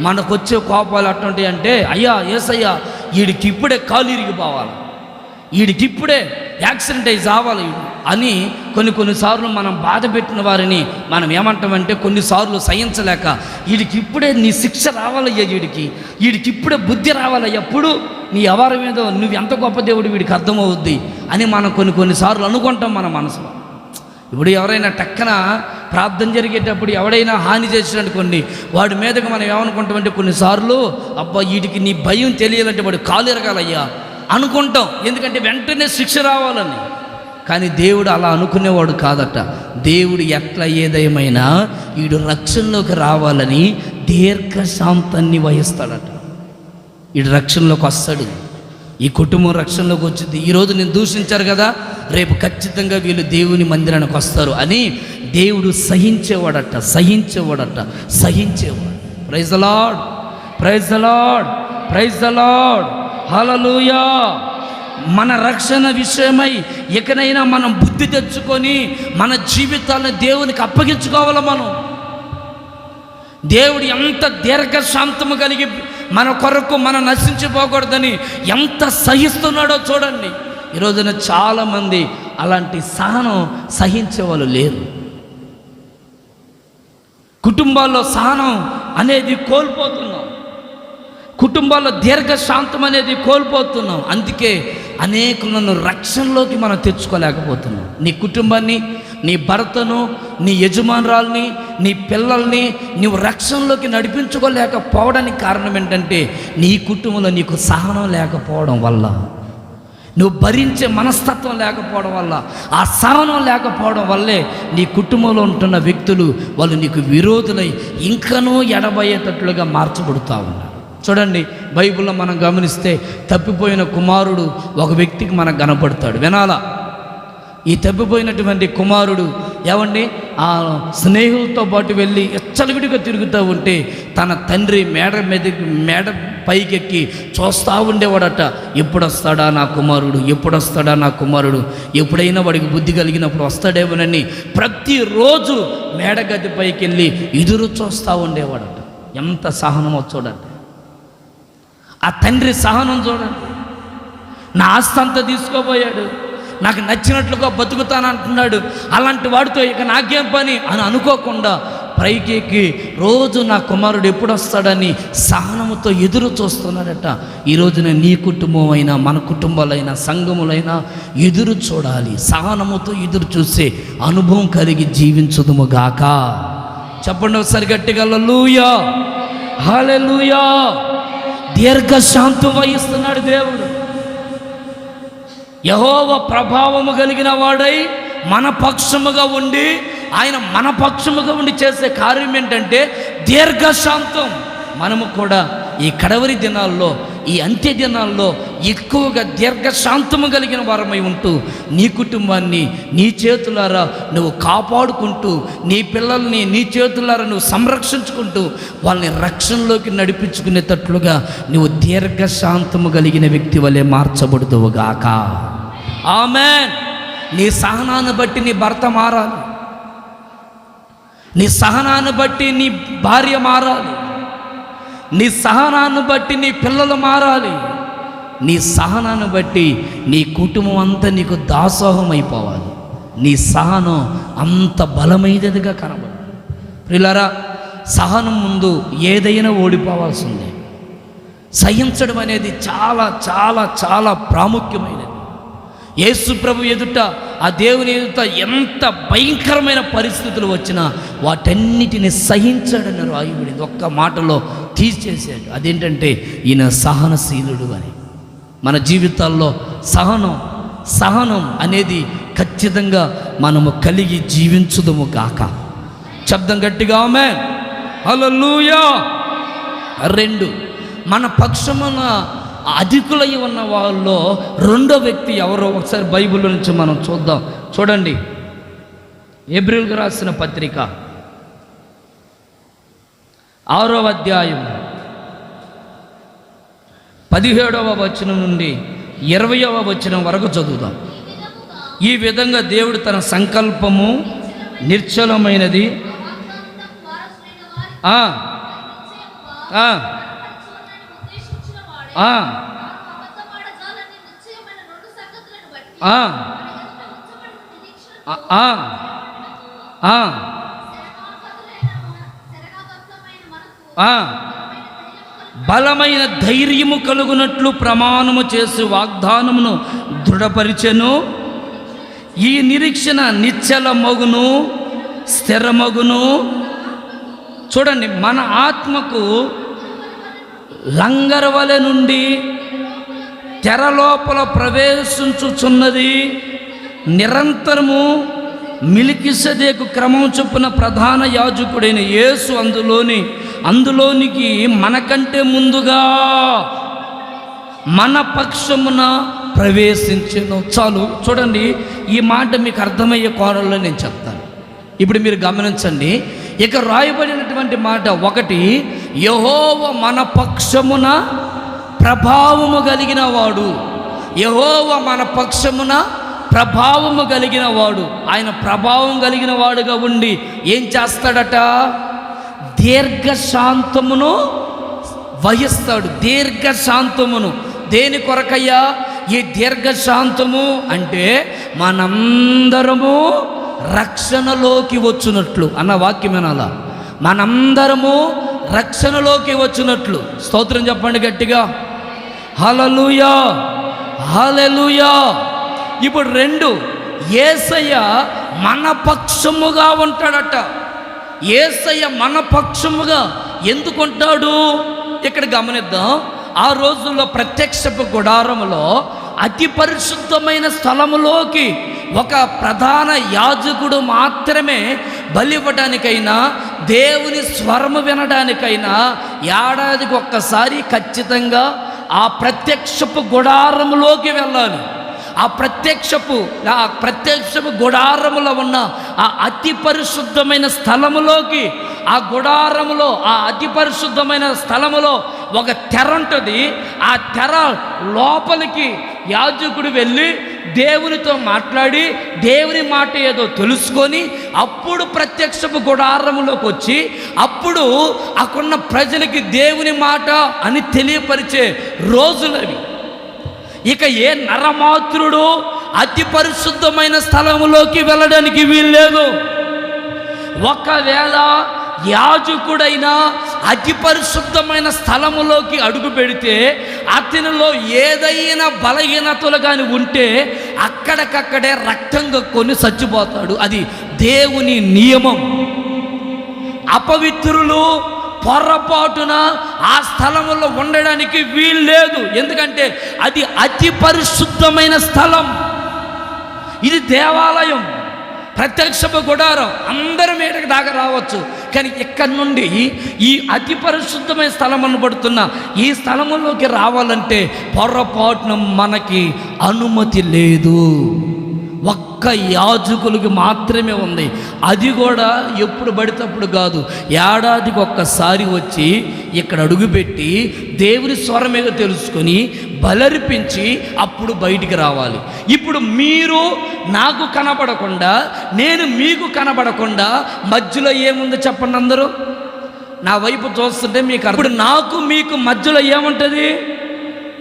మనకు వచ్చే కోపాలు అటువంటి అంటే, అయ్యా యేసయ్యా వీడికి ఇప్పుడే కాలు ఇరిగిపోవాలి, వీడికి ఇప్పుడే యాక్సిడెంట్ అయ్యి చావాలి అని కొన్నిసార్లు మనం బాధ పెట్టిన వారిని మనం ఏమంటామంటే, కొన్నిసార్లు సహించలేక వీడికి ఇప్పుడే నీ శిక్ష రావాలయ్యా, వీడికి ఇప్పుడే బుద్ధి రావాలయ్యా, ఎప్పుడు నీ వ్యవహారం ఏదో నువ్వు ఎంత గొప్ప దేవుడు వీడికి అర్థమవుద్ది అని మనం కొన్నిసార్లు అనుకుంటాం మన మనసులో. ఇప్పుడు ఎవరైనా టక్కన ప్రార్థన జరిగేటప్పుడు ఎవడైనా హాని చేసినట్టుకోండి, వాడి మీదకి మనం ఏమనుకుంటామంటే కొన్నిసార్లు అబ్బా వీడికి నీ భయం తెలియాలంటే వాడు కాలు ఎరగాలయ్యా అనుకుంటాం, ఎందుకంటే వెంటనే శిక్ష రావాలని. కానీ దేవుడు అలా అనుకునేవాడు కాదట. దేవుడు ఎట్లా ఏదేమైనా వీడు రక్షణలోకి రావాలని దీర్ఘశాంతాన్ని వహిస్తాడట. వీడు రక్షణలోకి వస్తాడు, ఈ కుటుంబం రక్షణలోకి వచ్చింది. ఈరోజు నేను దూషించారు కదా, రేపు ఖచ్చితంగా వీళ్ళు దేవుని మందిరానికి వస్తారు అని దేవుడు సహించేవాడట. Praise the lord, praise the lord, praise the lord, hallelujah. మన రక్షణ విషయమై ఇకనైనా మనం బుద్ధి తెచ్చుకొని మన జీవితాలను దేవునికి అప్పగించుకోవాలి. మనం దేవుడు ఎంత దీర్ఘశాంతము కలిగి మన కొరకు మనం నశించిపోకూడదని ఎంత సహిస్తున్నాడో చూడండి. ఈరోజున చాలామంది అలాంటి సహనం సహించే వాళ్ళు లేరు. కుటుంబాల్లో సహనం అనేది కోల్పోతున్నాం, కుటుంబాల్లో దీర్ఘశాంతం అనేది కోల్పోతున్నాం. అందుకే అనేకులను రక్షణలోకి మనం తెచ్చుకోలేకపోతున్నాం. నీ కుటుంబాన్ని, నీ భర్తను, నీ యజమానురాల్ని, నీ పిల్లల్ని నీవు రక్షణలోకి నడిపించుకోలేకపోవడానికి కారణం ఏంటంటే నీ కుటుంబంలో నీకు సహనం లేకపోవడం వల్ల, నువ్వు భరించే మనస్తత్వం లేకపోవడం వల్ల, ఆ సహనం లేకపోవడం వల్లే నీ కుటుంబంలో ఉంటున్న వ్యక్తులు వాళ్ళు నీకు విరోధులై ఇంకనూ ఎడబోయేటట్లుగా మార్చబడుతూ ఉన్నారు. చూడండి, బైబిల్లో మనం గమనిస్తే తప్పిపోయిన కుమారుడు ఒక వ్యక్తికి మనకు కనపడతాడు. వినాలా, ఈ తప్పిపోయినటువంటి కుమారుడు ఏమండి ఆ స్నేహితులతో పాటు వెళ్ళి ఎచ్చలవిడిగా తిరుగుతూ ఉంటే తన తండ్రి మేడ పైకెక్కి చూస్తూ ఉండేవాడట. ఎప్పుడొస్తాడా నా కుమారుడు, ఎప్పుడొస్తాడా నా కుమారుడు, ఎప్పుడైనా వాడికి బుద్ధి కలిగినప్పుడు వస్తాడేమోనని ప్రతిరోజు మేడగది పైకి వెళ్ళి ఎదురు చూస్తూ ఉండేవాడట. ఎంత సహనమో చూడండి, ఆ తండ్రి సహనం చూడండి. నా ఆస్తి అంతా తీసుకోబోయాడు, నాకు నచ్చినట్లుగా బతుకుతానంటున్నాడు, అలాంటి వాడితో ఇక నాకేం పని అని అనుకోకుండా పైకి రోజు నా కుమారుడు ఎప్పుడు వస్తాడని సహనముతో ఎదురు చూస్తున్నాడట. ఈ రోజున నీ కుటుంబం అయినా మన కుటుంబాలైనా సంఘములైనా ఎదురు చూడాలి. సహనముతో ఎదురు చూసే అనుభవం కలిగి జీవించుదుము గాక. చెప్పండి ఒకసారి గట్టిగా హల్లెలూయా, హల్లెలూయా. దీర్ఘశాంతం వహిస్తున్నాడు దేవుడు. యెహోవా ప్రభావము కలిగిన వాడై మన పక్షముగా ఉండి, ఆయన మన పక్షముగా ఉండి చేసే కార్యం ఏంటంటే దీర్ఘశాంతం. మనము కూడా ఈ కడవరి దినాల్లో, ఈ అంత్య దినాల్లో ఎక్కువగా దీర్ఘశాంతము కలిగిన వారమై ఉంటూ నీ కుటుంబాన్ని నీ చేతులారా నువ్వు కాపాడుకుంటూ, నీ పిల్లల్ని నీ చేతులారా నువ్వు సంరక్షించుకుంటూ వాళ్ళని రక్షణలోకి నడిపించుకునేటట్లుగా నువ్వు దీర్ఘశాంతము కలిగిన వ్యక్తి వలె మార్చబడుదువుగాక. ఆమేన్. నీ సహనాన్ని బట్టి నీ భర్త మారాలి, నీ సహనాన్ని బట్టి నీ భార్య మారాలి, నీ సహనాన్ని బట్టి నీ పిల్లలు మారాలి, నీ సహనాన్ని బట్టి నీ కుటుంబం అంతా నీకు దాసోహం అయిపోవాలి. నీ సహనం అంత బలమైనదిగా కనబడు. ప్రియులారా, సహనం ముందు ఏదైనా ఓడిపోవాల్సిందే. సహించడం అనేది చాలా చాలా చాలా ప్రాముఖ్యమైనది. యేసు ప్రభు ఎదుట, ఆ దేవుని ఎదుట ఎంత భయంకరమైన పరిస్థితులు వచ్చినా వాటన్నిటిని సహించాడని రాయబడింది. ఒక్క మాటలో తీసేసాడు. అదేంటంటే ఈయన సహనశీలుడు అని. మన జీవితాల్లో సహనం అనేది ఖచ్చితంగా మనము కలిగి జీవించుదుము గాక. శబ్దం గట్టిగా ఆమేన్, హల్లెలూయా. 2, మన పక్షమున అధికులై ఉన్న వాళ్ళలో రెండో వ్యక్తి ఎవరో ఒకసారి బైబిల్ నుంచి మనం చూద్దాం. చూడండి, హెబ్రీయులకు రాసిన పత్రిక 6వ అధ్యాయం 17వ వచనం నుండి 20వ వచనం వరకు చదువుదాం. ఈ విధంగా దేవుడు తన సంకల్పము నిర్చలమైనది బలమైన ధైర్యము కలుగునట్లు ప్రమాణము చేసి వాగ్దానమును దృఢపరిచెను. ఈ నిరీక్షణ నిశ్చలమగును, స్థిరమగును. చూడండి, మన ఆత్మకు లంగరవలె నుండి తెర లోపల ప్రవేశించుచున్నది. నిరంతరము మెల్కీసెదెకు క్రమం చొప్పున ప్రధాన యాజకుడైన యేసు అందులోనికి మనకంటే ముందుగా మన పక్షమున ప్రవేశించెను. చాలు. చూడండి, ఈ మాట మీకు అర్థమయ్యే కోణంలో నేను చెప్తాను. ఇప్పుడు మీరు గమనించండి, ఇక రాయబడినటువంటి మాట 1, యెహోవా మన పక్షమున ప్రభావము కలిగిన వాడు. యెహోవా మన పక్షమున ప్రభావము కలిగిన వాడు. ఆయన ప్రభావం కలిగిన వాడుగా ఉండి ఏం చేస్తాడట? దీర్ఘశాంతమును వహిస్తాడు. దీర్ఘశాంతమును దేని కొరకయ్యా ఈ దీర్ఘశాంతము అంటే? మనందరము రక్షణలోకి వచ్చినట్లు అన్న వాక్యం వినాలా. మనందరము రక్షణలోకి వచ్చినట్లు. స్తోత్రం చెప్పండి గట్టిగా. హల్లెలూయా, హల్లెలూయా. ఇప్పుడు రెండు, యేసయ్య మన పక్షముగా ఉంటాడట. యేసయ్య మన పక్షముగా ఎందుకుంటాడు? ఇక్కడ గమనిద్దాం. ఆ రోజుల్లో ప్రత్యక్షపు గుడారములో అతి పరిశుద్ధమైన స్థలములోకి ఒక ప్రధాన యాజకుడు మాత్రమే బలివ్వడానికైనా దేవుని స్వరము వినడానికైనా ఏడాదికి ఒక్కసారి ఖచ్చితంగా ఆ ప్రత్యక్షపు గుడారములోకి వెళ్ళాలి. ఆ ప్రత్యక్షపు గుడారములో ఉన్న ఆ అతి పరిశుద్ధమైన స్థలములోకి, ఆ గుడారములో, ఆ అతి పరిశుద్ధమైన స్థలములో ఒక తెర ఉంటుంది. ఆ తెర లోపలికి యాజకుడు వెళ్ళి దేవునితో మాట్లాడి దేవుని మాట ఏదో తెలుసుకొని అప్పుడు ప్రత్యక్షపు గుడారములోకి వచ్చి అప్పుడు అక్కడున్న ప్రజలకి దేవుని మాట అని తెలియపరిచే రోజులవి. ఇక ఏ నరమాత్రుడు అతి పరిశుద్ధమైన స్థలములోకి వెళ్ళడానికి వీల్లేదు. ఒకవేళ యాజకుడైనా అతి పరిశుద్ధమైన స్థలములోకి అడుగు పెడితే అతనిలో ఏదైనా బలహీనతలు కానీ ఉంటే అక్కడికక్కడే రక్తంగా కొని చచ్చిపోతాడు. అది దేవుని నియమం. అపవిత్రులు పొరపాటున ఆ స్థలంలో ఉండడానికి వీల్లేదు. ఎందుకంటే అది అతి పరిశుద్ధమైన స్థలం. ఇది దేవాలయం, ప్రత్యక్షపు గుడారం. అందరూ మీటకి దాకా రావచ్చు. కానీ ఇక్కడ నుండి ఈ అతి పరిశుద్ధమైన స్థలం అనబడుతున్న ఈ స్థలములోకి రావాలంటే పొరపాటున మనకి అనుమతి లేదు. ఒక్క యాజకులకి మాత్రమే ఉంది. అది కూడా ఎప్పుడు పడితేప్పుడు కాదు. ఏడాదికి ఒక్కసారి వచ్చి ఇక్కడ అడుగుపెట్టి దేవుని స్వరం ఏదో తెలుసుకొని బలర్పించి అప్పుడు బయటికి రావాలి. ఇప్పుడు మీరు నాకు కనబడకుండా, నేను మీకు కనబడకుండా మధ్యలో ఏముందో చెప్పండి. అందరూ నా వైపు చూస్తుంటే మీకు ఇప్పుడు నాకు మీకు మధ్యలో ఏముంటుంది?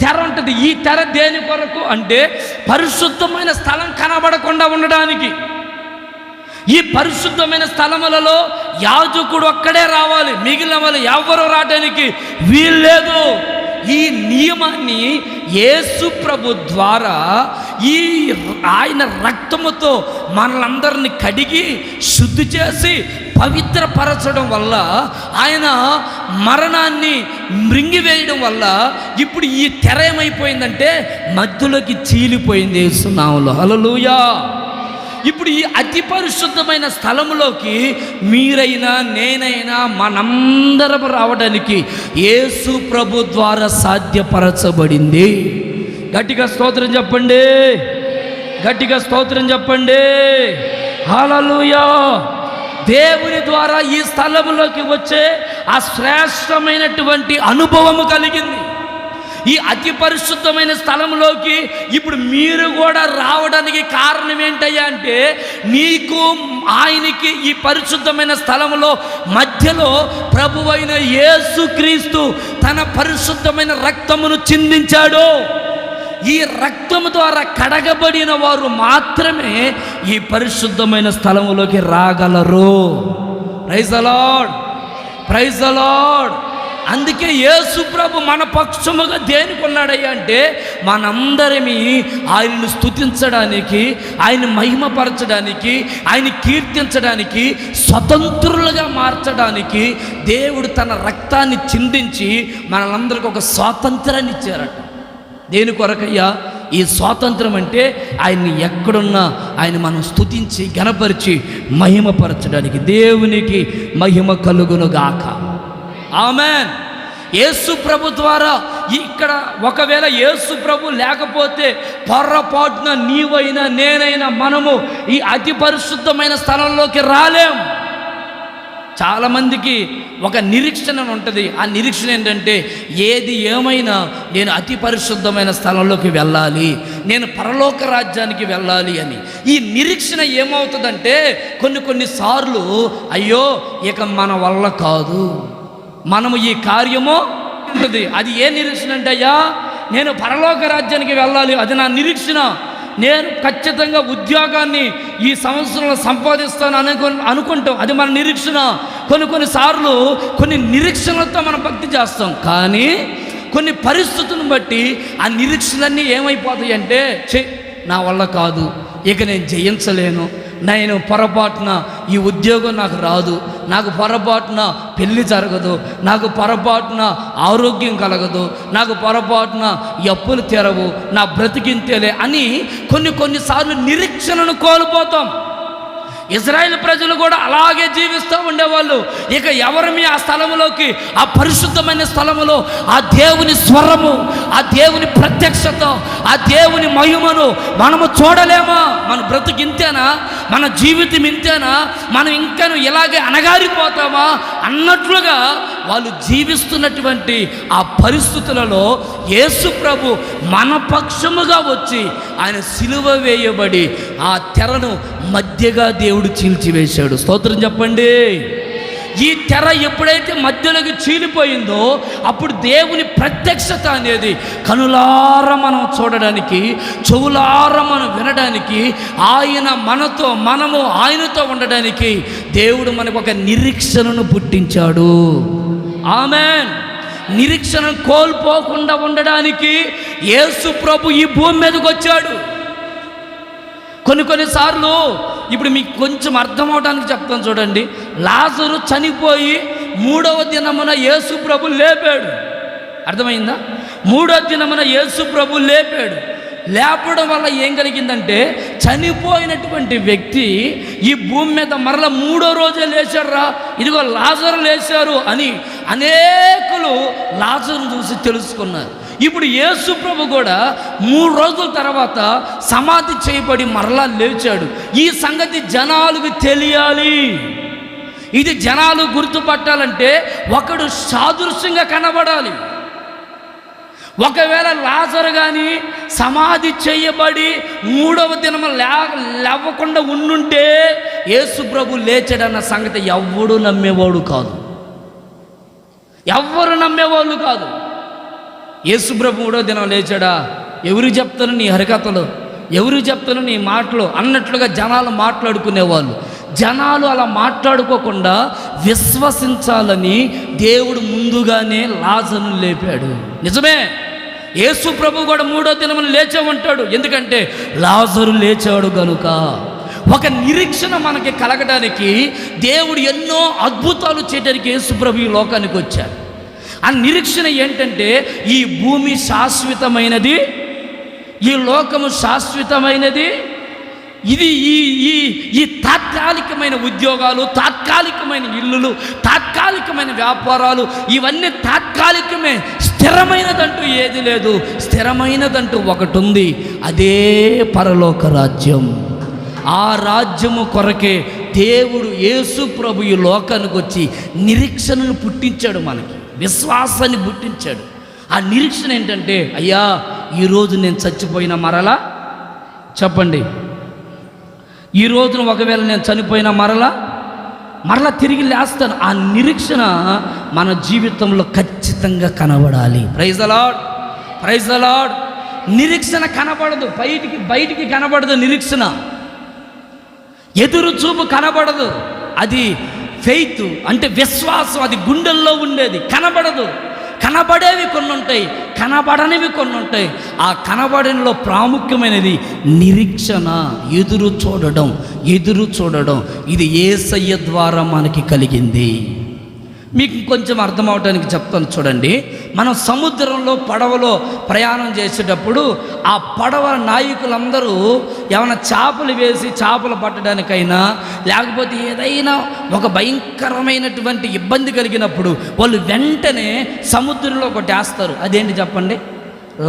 తెర ఉంటుంది. ఈ తెర దేని కొరకు అంటే పరిశుద్ధమైన స్థలం కనబడకుండా ఉండడానికి. ఈ పరిశుద్ధమైన స్థలములలో యాజకుడు ఒక్కడే రావాలి, మిగిలిన వాళ్ళు ఎవరు రావడానికి వీల్లేదు. ఈ నియమాన్ని యేసు ప్రభు ద్వారా ఆయన రక్తముతో మనలందరినీ కడిగి శుద్ధి చేసి పవిత్రపరచడం వల్ల, ఆయన మరణాన్ని మృంగివేయడం వల్ల ఇప్పుడు ఈ తెర ఏమైపోయిందంటే మధ్యలోకి చీలిపోయింది యేసు నామములో. హల్లెలూయా. ఇప్పుడు ఈ అతి పరిశుద్ధమైన స్థలములోకి మీరైనా నేనైనా మనందరం రావడానికి యేసు ప్రభు ద్వారా సాధ్యపరచబడింది. గట్టిగా స్తోత్రం చెప్పండి, గట్టిగా స్తోత్రం చెప్పండి. హల్లెలూయా. దేవుని ద్వారా ఈ స్థలములోకి వచ్చే ఆ శ్రేష్టమైనటువంటి అనుభవము కలిగింది. ఈ అతి పరిశుద్ధమైన స్థలంలోకి ఇప్పుడు మీరు కూడా రావడానికి కారణం ఏంటయ్యా అంటే, నీకు ఆయనకి ఈ పరిశుద్ధమైన స్థలంలో మధ్యలో ప్రభువైన యేసుక్రీస్తు తన పరిశుద్ధమైన రక్తమును చిందించాడు. ఈ రక్తము ద్వారా కడగబడిన వారు మాత్రమే ఈ పరిశుద్ధమైన స్థలములోకి రాగలరు. Praise the lord, praise the lord. అందుకే యేసు ప్రభు మన పక్షముగా దేనికి ఉన్నాడయ్యా అంటే, మనందరినీ ఆయనను స్తుతించడానికి, ఆయన మహిమపరచడానికి, ఆయన కీర్తించడానికి, స్వతంత్రులుగా మార్చడానికి దేవుడు తన రక్తాన్ని చిందించి మనందరికీ ఒక స్వాతంత్రాన్ని ఇచ్చారట. దేని కొరకయ్యా ఈ స్వాతంత్రం అంటే? ఆయన్ని ఎక్కడున్నా ఆయన మనం స్తుతించి ఘనపరిచి మహిమపరచడానికి. దేవునికి మహిమ కలుగునుగాక. ఆమేన్. యేసు ప్రభు ద్వారా ఇక్కడ ఒకవేళ యేసు ప్రభు లేకపోతే పొరపాటున నీవైనా నేనైనా మనము ఈ అతి పరిశుద్ధమైన స్థలంలోకి రాలేం. చాలామందికి ఒక నిరీక్షణ ఉంటుంది. ఆ నిరీక్షణ ఏంటంటే ఏది ఏమైనా నేను అతి పరిశుద్ధమైన స్థలంలోకి వెళ్ళాలి, నేను పరలోక రాజ్యానికి వెళ్ళాలి అని. ఈ నిరీక్షణ ఏమవుతుందంటే కొన్నిసార్లు అయ్యో ఇక మన వల్ల కాదు, మనము ఈ కార్యము ఉంటుంది. అది ఏ నిరీక్షణ అంటే అయ్యా నేను పరలోక రాజ్యానికి వెళ్ళాలి, అది నా నిరీక్షణ. నేను ఖచ్చితంగా ఉద్యోగాన్ని ఈ సంవత్సరంలో సంపాదిస్తాను అనుకుంటాం, అది మన నిరీక్షణ. కొన్నిసార్లు కొన్ని నిరీక్షణలతో మనం భక్తి చేస్తాం, కానీ కొన్ని పరిస్థితులను బట్టి ఆ నిరీక్షణలన్నీ ఏమైపోతాయి అంటే నా వల్ల కాదు, ఇక నేను జయించలేను, నేను పొరపాటున ఈ ఉద్యోగం నాకు రాదు, నాకు పొరపాటున పెళ్ళి జరగదు, నాకు పొరపాటున ఆరోగ్యం కలగదు, నాకు పొరపాటున ఈ అప్పులు తెరవు, నా బ్రతికింతేలే అని కొన్నిసార్లు నిరీక్షణను కోల్పోతాం. ఇజ్రాయేల్ ప్రజలు కూడా అలాగే జీవిస్తూ ఉండేవాళ్ళు. ఇక ఎవరిమి ఆ స్థలములోకి, ఆ పరిశుద్ధమైన స్థలములో ఆ దేవుని స్వరము, ఆ దేవుని ప్రత్యక్షత, ఆ దేవుని మహిమను మనము చూడలేమా? మన బ్రతుకు ఇంతేనా, మన జీవితం ఇంతేనా, మనం ఇంకా ఇలాగే అణగారిపోతామా అన్నట్లుగా వాళ్ళు జీవిస్తున్నటువంటి ఆ పరిస్థితులలో యేసు ప్రభు మన పక్షముగా వచ్చి ఆయన సిలువ వేయబడి ఆ తెరను మధ్యగా దేవుడు చీల్చివేశాడు. స్తోత్రం చెప్పండి. ఈ తెర ఎప్పుడైతే మధ్యలోకి చీలిపోయిందో అప్పుడు దేవుని ప్రత్యక్షత అనేది కనులార మనం చూడడానికి, చెవులార మనం వినడానికి, ఆయన మనము ఆయనతో ఉండడానికి దేవుడు మనకు ఒక నిరీక్షణను పుట్టించాడు. ఆమేన్. నిరీక్షణను కోల్పోకుండా ఉండడానికి యేసు ప్రభు ఈ భూమి మీదకి వచ్చాడు. కొన్నిసార్లు ఇప్పుడు మీకు కొంచెం అర్థం అవడానికి చెప్తాను చూడండి. లాజరు చనిపోయి 3వ దినమున యేసు ప్రభు లేపాడు. అర్థమైందా? 3వ దినమున యేసు ప్రభు లేపాడు. లేపడం వల్ల ఏం కలిగిందంటే చనిపోయినటువంటి వ్యక్తి ఈ భూమి మీద మరలా 3వ రోజే లేచాడు రా, ఇదిగో లాజరు లేచారు అని అనేకులు లాజరును చూసి తెలుసుకున్నారు. ఇప్పుడు యేసు ప్రభు కూడా 3 రోజుల తర్వాత సమాధి చేయబడి మరలా లేచాడు. ఈ సంగతి జనాలకు తెలియాలి. ఇది జనాలు గుర్తుపట్టాలంటే ఒకడు సాదృశ్యంగా కనబడాలి. ఒకవేళ లాజరు కానీ సమాధి చేయబడి 3వ దినము లేవకుండా ఉండుంటే యేసు ప్రభు లేచాడన్న సంగతి ఎవ్వడు నమ్మేవాడు కాదు, ఎవ్వరు నమ్మేవాళ్ళు కాదు. యేసు ప్రభు 3వ దినం లేచాడా? ఎవరికి చెప్తాను నీ హరికథలు, ఎవరికి చెప్తాను నీ మాటలు అన్నట్లుగా జనాలు మాట్లాడుకునేవాళ్ళు. జనాలు అలా మాట్లాడుకోకుండా విశ్వసించాలని దేవుడు ముందుగానే లాజరును లేపాడు. నిజమే, యేసు ప్రభు కూడా 3వ దినమున లేచే ఉంటాడు. ఎందుకంటే లాజరు లేచాడు గనుక. ఒక నిరీక్షణ మనకి కలగడానికి దేవుడు ఎన్నో అద్భుతాలు చేయడానికి యేసు ప్రభు ఈ లోకానికి వచ్చాడు. ఆ నిరీక్షణ ఏంటంటే ఈ భూమి శాశ్వతమైనది, ఈ లోకము శాశ్వతమైనది. ఇది ఈ తాత్కాలికమైన ఉద్యోగాలు, తాత్కాలికమైన ఇల్లులు, తాత్కాలికమైన వ్యాపారాలు ఇవన్నీ తాత్కాలికమే. స్థిరమైనదంటూ ఏది లేదు. స్థిరమైనదంటూ ఒకటి ఉంది, అదే పరలోక రాజ్యం. ఆ రాజ్యము కొరకే దేవుడు యేసు ప్రభు ఈ లోకానికి వచ్చి నిరీక్షణను పుట్టించాడు, మనకి విశ్వాసాన్ని పుట్టించాడు. ఆ నిరీక్షణ ఏంటంటే అయ్యా ఈరోజు నేను చచ్చిపోయిన మరలా, చెప్పండి, ఈ రోజున ఒకవేళ నేను చనిపోయిన మరలా తిరిగి లేస్తాను. ఆ నిరీక్షణ మన జీవితంలో ఖచ్చితంగా కనబడాలి. Praise the lord, praise the Lord. నిరీక్షణ కనబడదు, బయటికి కనబడదు. నిరీక్షణ ఎదురు చూపు కనబడదు. అది ఫెయిత్ అంటే విశ్వాసం, అది గుండెల్లో ఉండేది, కనబడదు. కనబడేవి కొన్ని ఉంటాయి, కనబడనివి కొన్ని ఉంటాయి. ఆ కనబడనిలో ప్రాముఖ్యమైనది నిరీక్షణ, ఎదురు చూడడం. ఇది యేసయ్య ద్వారా మనకి కలిగింది. మీకు కొంచెం అర్థం అవడానికి చెప్తాను చూడండి. మనం సముద్రంలో పడవలో ప్రయాణం చేసేటప్పుడు ఆ పడవ నాయకులందరూ ఏమైనా చేపలు వేసి చేపలు పట్టడానికైనా లేకపోతే ఏదైనా ఒక భయంకరమైనటువంటి ఇబ్బంది కలిగినప్పుడు వాళ్ళు వెంటనే సముద్రంలో ఒకటి వేస్తారు. అదేంటి చెప్పండి?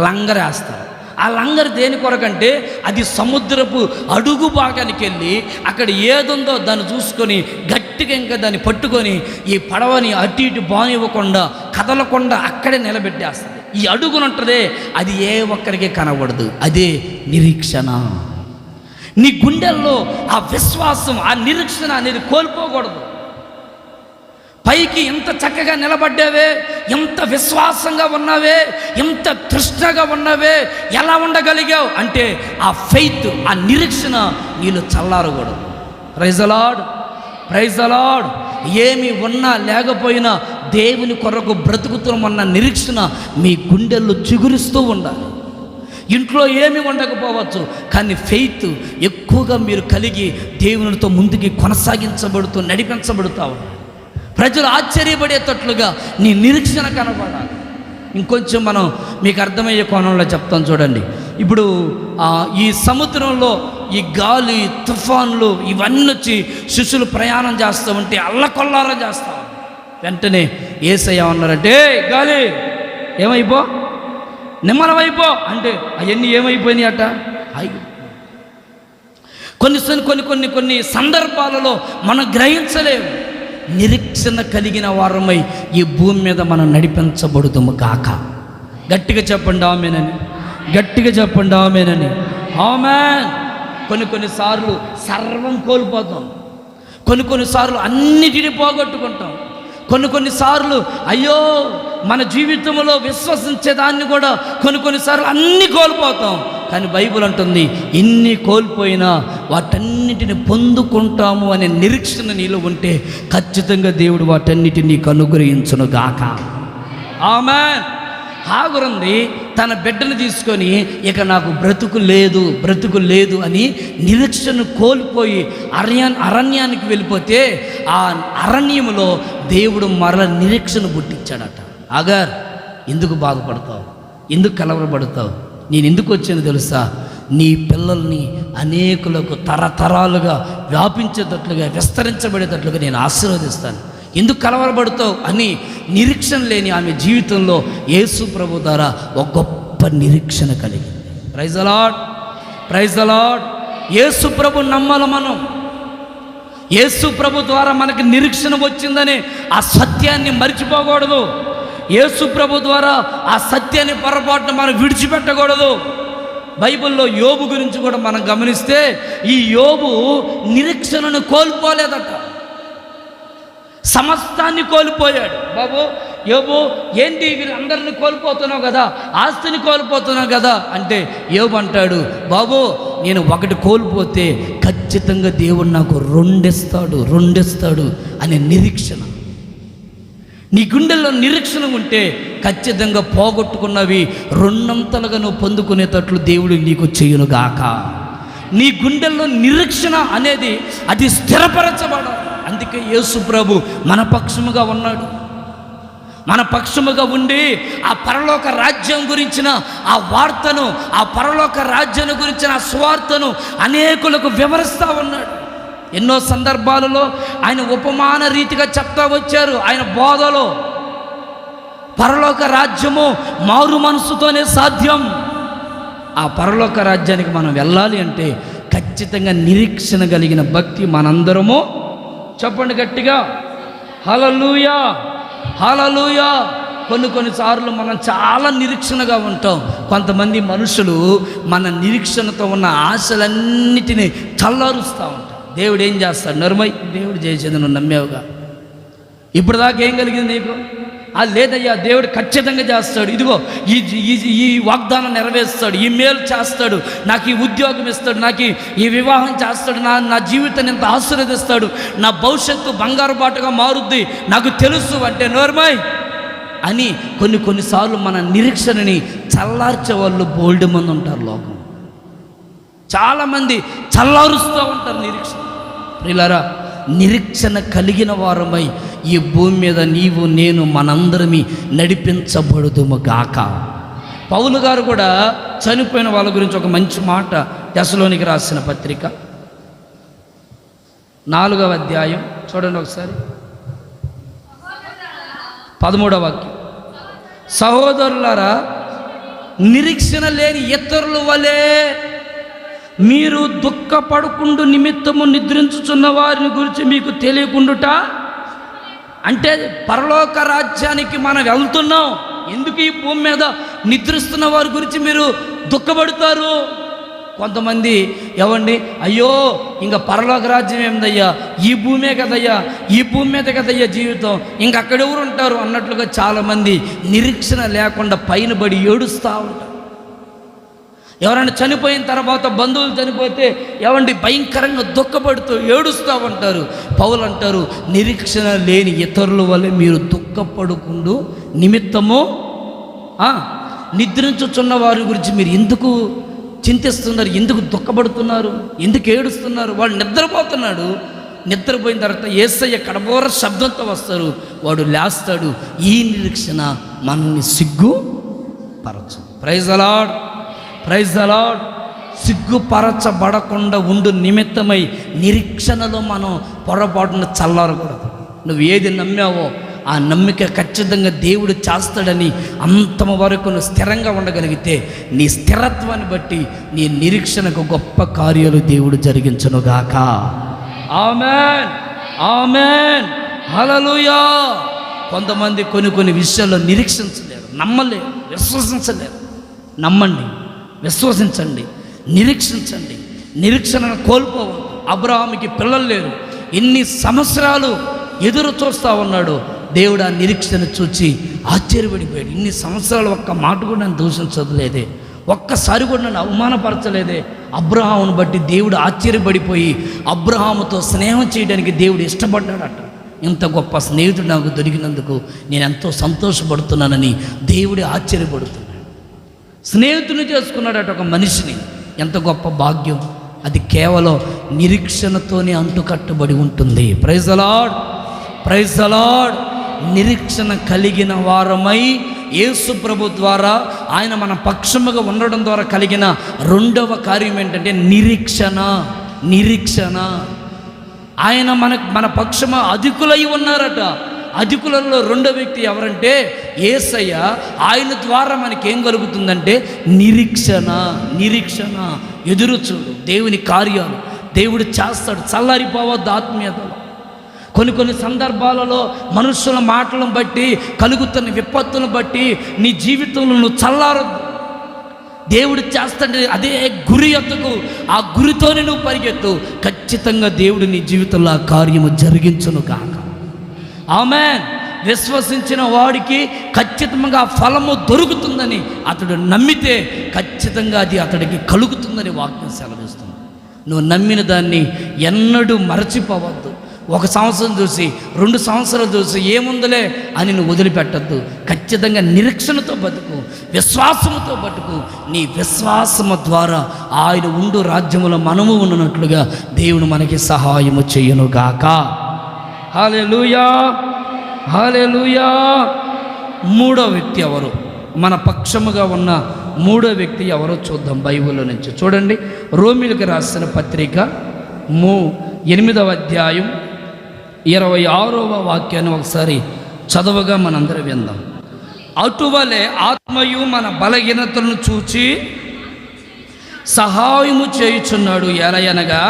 లంగర్ వేస్తారు. ఆ లంగర్ దేని కొరకంటే అది సముద్రపు అడుగు భాగానికి వెళ్ళి అక్కడ ఏదుందో దాన్ని చూసుకొని గట్టి గట్టిగా ఇంకా దాన్ని పట్టుకొని ఈ పడవని అటు ఇటు బానివ్వకుండా కదలకుండా అక్కడే నిలబెట్టేస్తుంది. ఈ అడుగునుంటదే అది ఏ ఒక్కరికి కనబడదు. అదే నిరీక్షణ. నీ గుండెల్లో ఆ విశ్వాసం, ఆ నిరీక్షణ అనేది కోల్పోకూడదు. పైకి ఎంత చక్కగా నిలబడ్డావే, ఎంత విశ్వాసంగా ఉన్నావే, ఎంత తృష్ణగా ఉన్నావే, ఎలా ఉండగలిగావు అంటే ఆ ఫెయిత్, ఆ నిరీక్షణ నీళ్ళు చల్లారకూడదు. Praise the lord, praise the lord. ఏమి ఉన్నా లేకపోయినా దేవుని కొరకు బ్రతుకుతున్నామన్న నిరీక్షణ మీ గుండెల్లో చిగురిస్తూ ఉండాలి. ఇంట్లో ఏమి ఉండకపోవచ్చు, కానీ ఫెయిత్ ఎక్కువగా మీరు కలిగి దేవునితో ముందుకి కొనసాగించబడుతూ నడిపించబడుతావు. ప్రజలు ఆశ్చర్యపడేటట్లుగా నీ నిరీక్షణ కనబడాలి. ఇంకొంచెం మనం మీకు అర్థమయ్యే కోణంలో చెప్తాను చూడండి. ఇప్పుడు ఈ సముద్రంలో ఈ గాలి, తుఫాన్లు ఇవన్నీ వచ్చి శిష్యులు ప్రయాణం చేస్తూ ఉంటే అల్లకొల్లారం చేస్తాం. వెంటనే యేసయ్య ఉన్నారంటే, గాలి ఏమైపో, నిమ్మలమైపో అంటే అవన్నీ ఏమైపోయినాయి అట. కొన్ని సందర్భాలలో మనం గ్రహించలేము. నిరీక్షణ కలిగిన వారమై ఈ భూమి మీద మనం నడిపించబడుతాము కాక. గట్టిగా చెప్పండి ఆమేనని, గట్టిగా చెప్పండి ఆమేనని. ఆమేన్. కొన్నిసార్లు సర్వం కోల్పోతాం, కొన్నిసార్లు అన్నిటినీ పోగొట్టుకుంటాం, కొన్నిసార్లు అయ్యో మన జీవితంలో విశ్వసించేదాన్ని కూడా కొన్నిసార్లు అన్నీ కోల్పోతాం. కానీ బైబిల్ అంటుంది, ఎన్ని కోల్పోయినా వాటన్నిటిని పొందుకుంటాము అనే నిరీక్షణ నీలో ఉంటే ఖచ్చితంగా దేవుడు వాటన్నిటిని నీకు అనుగ్రహించును గాక. ఆమేన్. హాగరుంది తన బిడ్డను తీసుకొని ఇక నాకు బ్రతుకు లేదు అని నిరీక్షను కోల్పోయి అరణ్యానికి వెళ్ళిపోతే ఆ అరణ్యంలో దేవుడు మరల నిరీక్షణ పుట్టించాడట. అగర్, ఎందుకు బాధపడతావు, ఎందుకు కలవరపడతావు? నేను ఎందుకు వచ్చాను తెలుసా? నీ పిల్లల్ని అనేకులకు తరతరాలుగా వ్యాపించేటట్లుగా, విస్తరించబడేటట్లుగా నేను ఆశీర్వదిస్తాను. ఎందుకు కలవరపడతావు అని నిరీక్షణ లేని ఆమె జీవితంలో యేసు ప్రభు ద్వారా ఒక గొప్ప నిరీక్షణ కలిగింది. Praise the lord, praise the lord. Yesu ప్రభు నమ్మాల మనం. యేసు ప్రభు ద్వారా మనకి నిరీక్షణ వచ్చిందని ఆ సత్యాన్ని మర్చిపోకూడదు. యేసు ప్రభు ద్వారా ఆ సత్యాన్ని పొరపాటున మనం విడిచిపెట్టకూడదు. బైబిల్లో యోబు గురించి కూడా మనం గమనిస్తే ఈ యోబు నిరీక్షణను కోల్పోలేదట, సమస్తాన్ని కోల్పోయాడు. బాబు యోబు, ఏంటి వీళ్ళందరినీ కోల్పోతున్నావు కదా, ఆస్తిని కోల్పోతున్నావు కదా అంటే యోబు అంటాడు, బాబు నేను ఒకటి కోల్పోతే ఖచ్చితంగా దేవుడు నాకు రెండిస్తాడు అనే నిరీక్షణ. నీ గుండెల్లో నిరీక్షణ ఉంటే ఖచ్చితంగా పోగొట్టుకున్నవి రెండంతలుగా నువ్వు పొందుకునేటట్లు దేవుడు నీకు చేయునుగాక. నీ గుండెల్లో నిరీక్షణ అనేది అది స్థిరపరచబడాలి. అందుకే యేసు ప్రభు మన పక్షముగా ఉన్నాడు. మన పక్షముగా ఉండి ఆ పరలోక రాజ్యం గురించిన ఆ వార్తను, ఆ పరలోక రాజ్యాన్ని గురించిన ఆ స్వార్థను అనేకులకు వివరిస్తూ ఉన్నాడు. ఎన్నో సందర్భాలలో ఆయన ఉపమాన రీతిగా చెప్తా వచ్చారు. ఆయన బోధలో పరలోక రాజ్యము మారు మనసుతోనే సాధ్యం. ఆ పరలోక రాజ్యానికి మనం వెళ్ళాలి అంటే ఖచ్చితంగా నిరీక్షణ కలిగిన భక్తి మనందరము, చెప్పండి గట్టిగా, హల్లెలూయా, హల్లెలూయా. కొన్నిసార్లు మనం చాలా నిరీక్షణగా ఉంటాం. కొంతమంది మనుషులు మన నిరీక్షణతో ఉన్న ఆశలన్నిటినీ చల్లారుస్తూ ఉంటారు. దేవుడు ఏం చేస్తాడు? నరుమై, దేవుడు చేసేది నువ్వు నమ్మేవుగా, ఇప్పుడు దాకా ఏం కలిగింది నీకు? లేదయ్యా, దేవుడు ఖచ్చితంగా చేస్తాడు, ఇదిగో ఈ వాగ్దానం నెరవేరుస్తాడు, ఈ మేలు చేస్తాడు, నాకు ఈ ఉద్యోగం ఇస్తాడు, నాకు ఈ వివాహం చేస్తాడు, నా జీవితాన్ని ఎంత ఆశీర్వదిస్తాడు, నా భవిష్యత్తు బంగారు బాటగా మారుద్ది, నాకు తెలుసు అంటే నోర్మై అని కొన్నిసార్లు మన నిరీక్షణని చల్లార్చే వాళ్ళు బోల్డ్ మంది ఉంటారు. లోకం చాలామంది చల్లారుస్తూ ఉంటారు నిరీక్షణ. ప్రియులారా, నిరీక్షణ కలిగిన వారమై ఈ భూమి మీద నీవు నేను మనందరమీ నడిపించబడుదుము గాక. పౌలు గారు కూడా చనిపోయిన వాళ్ళ గురించి ఒక మంచి మాట తెస్సలోనికి రాసిన పత్రిక 4వ అధ్యాయం చూడండి ఒకసారి, 13వ వాక్యం. సహోదరులారా, నిరీక్షణ లేని ఇతరుల వలె మీరు దుఃఖపడకుండు నిమిత్తము నిద్రించుచున్న వారిని గురించి మీకు తెలియకుండుట. అంటే పరలోక రాజ్యానికి మనం వెళ్తున్నాం, ఎందుకు ఈ భూమి మీద నిద్రిస్తున్న వారి గురించి మీరు దుఃఖపడతారు? కొంతమంది ఏమండి, అయ్యో ఇంకా పరలోక రాజ్యం ఏందయ్యా, ఈ భూమే కదయ్యా, ఈ భూమి మీద కదయ్యా జీవితం, ఇంక అక్కడెవరు ఉంటారు అన్నట్లుగా చాలామంది నిరీక్షణ లేకుండా పైన పడి ఏడుస్తూ ఉంటారు. ఎవరైనా చనిపోయిన తర్వాత, బంధువులు చనిపోతే ఏమండి భయంకరంగా దుఃఖపడుతూ ఏడుస్తూ ఉంటారు. పౌలు అంటారు, నిరీక్షణ లేని ఇతరుల వల్ల మీరు దుఃఖపడుకుంటూ నిమిత్తము నిద్రించుచున్న వారి గురించి మీరు ఎందుకు చింతిస్తున్నారు, ఎందుకు దుఃఖపడుతున్నారు, ఎందుకు ఏడుస్తున్నారు? వాడు నిద్రపోతున్నాడు, నిద్రపోయిన తర్వాత యేసయ్య కడబోర శబ్దంతో వస్తారు, వాడు లేస్తాడు. ఈ నిరీక్షణ మనల్ని సిగ్గుపరచు. Praise the lord, praise the lord. సిగ్గుపరచబడకుండా ఉండు నిమిత్తమై నిరీక్షణలో మనం పొరపాటున చల్లారకూడదు. నువ్వు ఏది నమ్మావో ఆ నమ్మిక ఖచ్చితంగా దేవుడు చేస్తాడని అంతమ వరకు నువ్వు స్థిరంగా ఉండగలిగితే నీ స్థిరత్వాన్ని బట్టి నీ నిరీక్షణకు గొప్ప కార్యాలు దేవుడు జరిగించునుగాక. ఆమేన్, ఆమేన్, హల్లెలూయా. కొంతమంది కొన్ని విషయాల్లో నిరీక్షించలేరు, నమ్మలేరు, విశ్వసించలేరు. నమ్మండి, విశ్వసించండి, నిరీక్షించండి. నిరీక్షణను కోల్పోవద్దు. అబ్రహాముకి పిల్లలు లేరు, ఎన్ని సంవత్సరాలు ఎదురు చూస్తూ ఉన్నాడు. దేవుడు ఆ నిరీక్షణ చూచి ఆశ్చర్యపడిపోయాడు. ఇన్ని సంవత్సరాలు ఒక్క మాట కూడా నన్ను దూషించలేదే, ఒక్కసారి కూడా నన్ను అవమానపరచలేదే. అబ్రహామును బట్టి దేవుడు ఆశ్చర్యపడిపోయి అబ్రహాముతో స్నేహం చేయడానికి దేవుడు ఇష్టపడ్డాడట. ఇంత గొప్ప స్నేహితుడు నాకు దొరికినందుకు నేను ఎంతో సంతోషపడుతున్నానని దేవుడు ఆశ్చర్యపడుతున్నాడు. స్నేహితుని చేసుకున్నాడట ఒక మనిషిని. ఎంత గొప్ప భాగ్యం! అది కేవలం నిరీక్షణతోనే అంటుకట్టబడి ఉంటుంది. Praise the lord, praise the Lord. నిరీక్షణ కలిగిన వారమై యేసు ప్రభు ద్వారా ఆయన మన పక్షముగా ఉండడం ద్వారా కలిగిన రెండవ కార్యం ఏంటంటే నిరీక్షణ. నిరీక్షణ. ఆయన మన పక్షము అధికులై ఉన్నారట. అధికులలో రెండో వ్యక్తి ఎవరంటే యేసయ్య. ఆయన ద్వారా మనకేం కలుగుతుందంటే నిరీక్షణ. నిరీక్షణ. ఎదురుచూడు దేవుని కార్యాలు దేవుడు చేస్తాడు. చల్లారిపోవద్దు ఆత్మీయతలో. కొన్ని సందర్భాలలో మనుషుల మాటలను బట్టి కలుగుతున్న విపత్తులను బట్టి నీ జీవితంలో నువ్వు చల్లారొద్దు. దేవుడు చేస్తాడు, అదే గురి ఎత్తుకు, ఆ గురితోనే నువ్వు పరిగెత్తు. ఖచ్చితంగా దేవుడు నీ జీవితంలో ఆ కార్యము జరిగించును కాక. ఆమేన్. విశ్వసించిన వాడికి ఖచ్చితంగా ఫలము దొరుకుతుందని అతడు నమ్మితే ఖచ్చితంగా అది అతడికి కలుగుతుందని వాక్యం సెలవిస్తుంది. నువ్వు నమ్మిన దాన్ని ఎన్నడూ మరచిపోవద్దు. 1 సంవత్సరం చూసి 2 సంవత్సరాలు చూసి ఏముందులే అని నువ్వు వదిలిపెట్టద్దు. ఖచ్చితంగా నిరీక్షణతో బతుకు, విశ్వాసముతో బతుకు. నీ విశ్వాసము ద్వారా ఆయన ఉండు రాజ్యములో మనము ఉన్నట్లుగా దేవుడు మనకి సహాయము చేయునుగాక. హల్లెలూయా, హల్లెలూయా. మూడో వ్యక్తి ఎవరు? మన పక్షముగా ఉన్న మూడో వ్యక్తి ఎవరో చూద్దాం బైబిల్లో నుంచి. చూడండి, రోమీయులకు రాసిన పత్రిక 8వ అధ్యాయం 26వ వాక్యాన్ని ఒకసారి చదవగా మనందరం విందాం. అటువలే ఆత్మయు మన బలహీనతలను చూచి సహాయము చేయుచున్నాడు. ఎలయనగా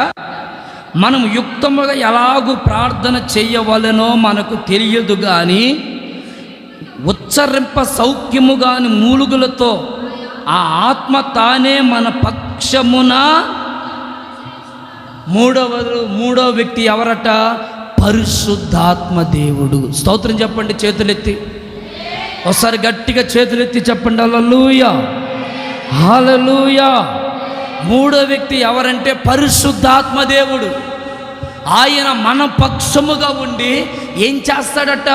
మనం యుక్తముగా ఎలాగూ ప్రార్థన చేయవలెనో మనకు తెలియదు కానీ ఉచ్చరింప సౌఖ్యము కాని మూలుగులతో ఆ ఆత్మ తానే మన పక్షమున. మూడవ వ్యక్తి ఎవరట? పరిశుద్ధాత్మ దేవుడు. స్తోత్రం చెప్పండి చేతులెత్తి. ఒకసారి గట్టిగా చేతులెత్తి చెప్పండి హల్లెలూయా, హల్లెలూయా. మూడో వ్యక్తి ఎవరంటే పరిశుద్ధాత్మ దేవుడు. ఆయన మన పక్షముగా ఉండి ఏం చేస్తాడట?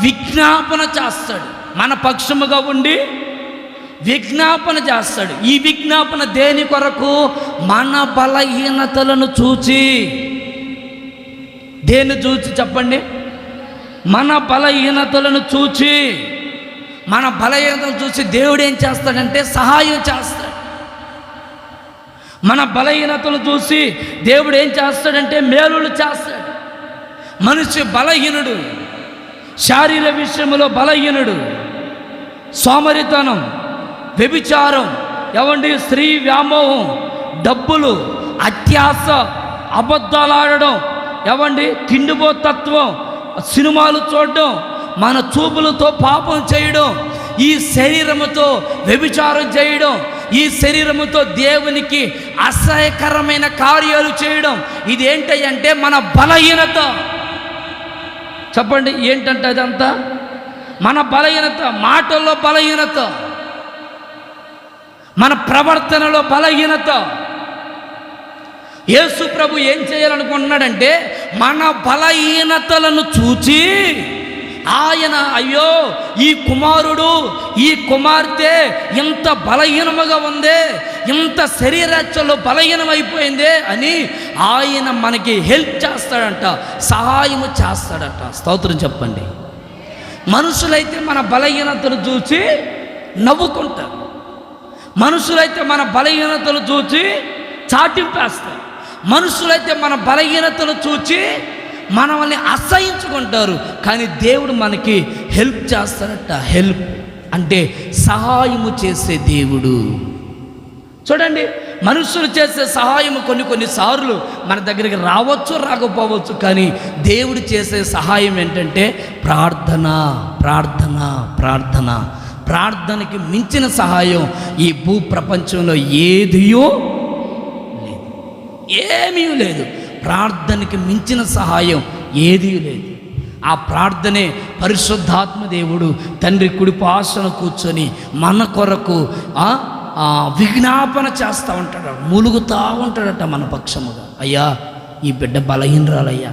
విజ్ఞాపన చేస్తాడు. మన పక్షముగా ఉండి విజ్ఞాపన చేస్తాడు. ఈ విజ్ఞాపన దేని కొరకు? మన బలహీనతలను చూచి. దేన్ని చూచి చెప్పండి? మన బలహీనతలను చూచి. మన బలహీనతలను చూసి దేవుడు ఏం చేస్తాడంటే సహాయం చేస్తాడు. మన బలహీనతలు చూసి దేవుడు ఏం చేస్తాడంటే మేలులు చేస్తాడు. మనిషి బలహీనుడు, శారీర విషయంలో బలహీనుడు, సోమరితనం, వ్యభిచారం, స్త్రీ వ్యామోహం, డబ్బులు, అత్యాస, అబద్ధాలాడడం, ఏమండి తిండిపోతత్వం, సినిమాలు చూడడం, మన చూపులతో పాపం చేయడం, ఈ శరీరముతో వ్యభిచారం చేయడం, ఈ శరీరముతో దేవునికి అసహ్యకరమైన కార్యాలు చేయడం, ఇదేంటంటే మన బలహీనత. చెప్పండి ఏంటంటే అదంతా మన బలహీనత. మాటల్లో బలహీనత, మన ప్రవర్తనలో బలహీనత. యేసు ప్రభు ఏం చేయాలనుకుంటున్నాడంటే మన బలహీనతలను చూచి ఆయన, అయ్యో ఈ కుమారుడు, ఈ కుమార్తె ఇంత బలహీనముగా ఉందే, ఇంత శరీరాచలో బలహీనమైపోయిందే అని ఆయన మనకి హెల్ప్ చేస్తాడంట, సహాయము చేస్తాడట. స్తోత్రం చెప్పండి. మనుషులైతే మన బలహీనతలు చూసి నవ్వుకుంటారు, మనుషులైతే మన బలహీనతలు చూసి చాటింపేస్తారు, మనుషులైతే మన బలహీనతలు చూచి మనల్ని అసహించుకుంటారు. కానీ దేవుడు మనకి హెల్ప్ చేస్తాడట. హెల్ప్ అంటే సహాయము చేసే దేవుడు. చూడండి, మనుషులు చేసే సహాయము కొన్నిసార్లు మన దగ్గరికి రావచ్చు, రాకపోవచ్చు. కానీ దేవుడు చేసే సహాయం ఏంటంటే ప్రార్థన, ప్రార్థన, ప్రార్థన. ప్రార్థనకి మించిన సహాయం ఈ భూ ప్రపంచంలో ఏదియో లేదు, ఏమీ లేదు. ప్రార్థనకి మించిన సహాయం ఏదీ లేదు. ఆ ప్రార్థనే పరిశుద్ధాత్మ దేవుడు తండ్రి కుడిపాసన కూర్చొని మన కొరకు విజ్ఞాపన చేస్తూ ఉంటాడు, మూలుగుతూ ఉంటాడట మన పక్షముగా. అయ్యా ఈ బిడ్డ బలహీనరాలయ్యా,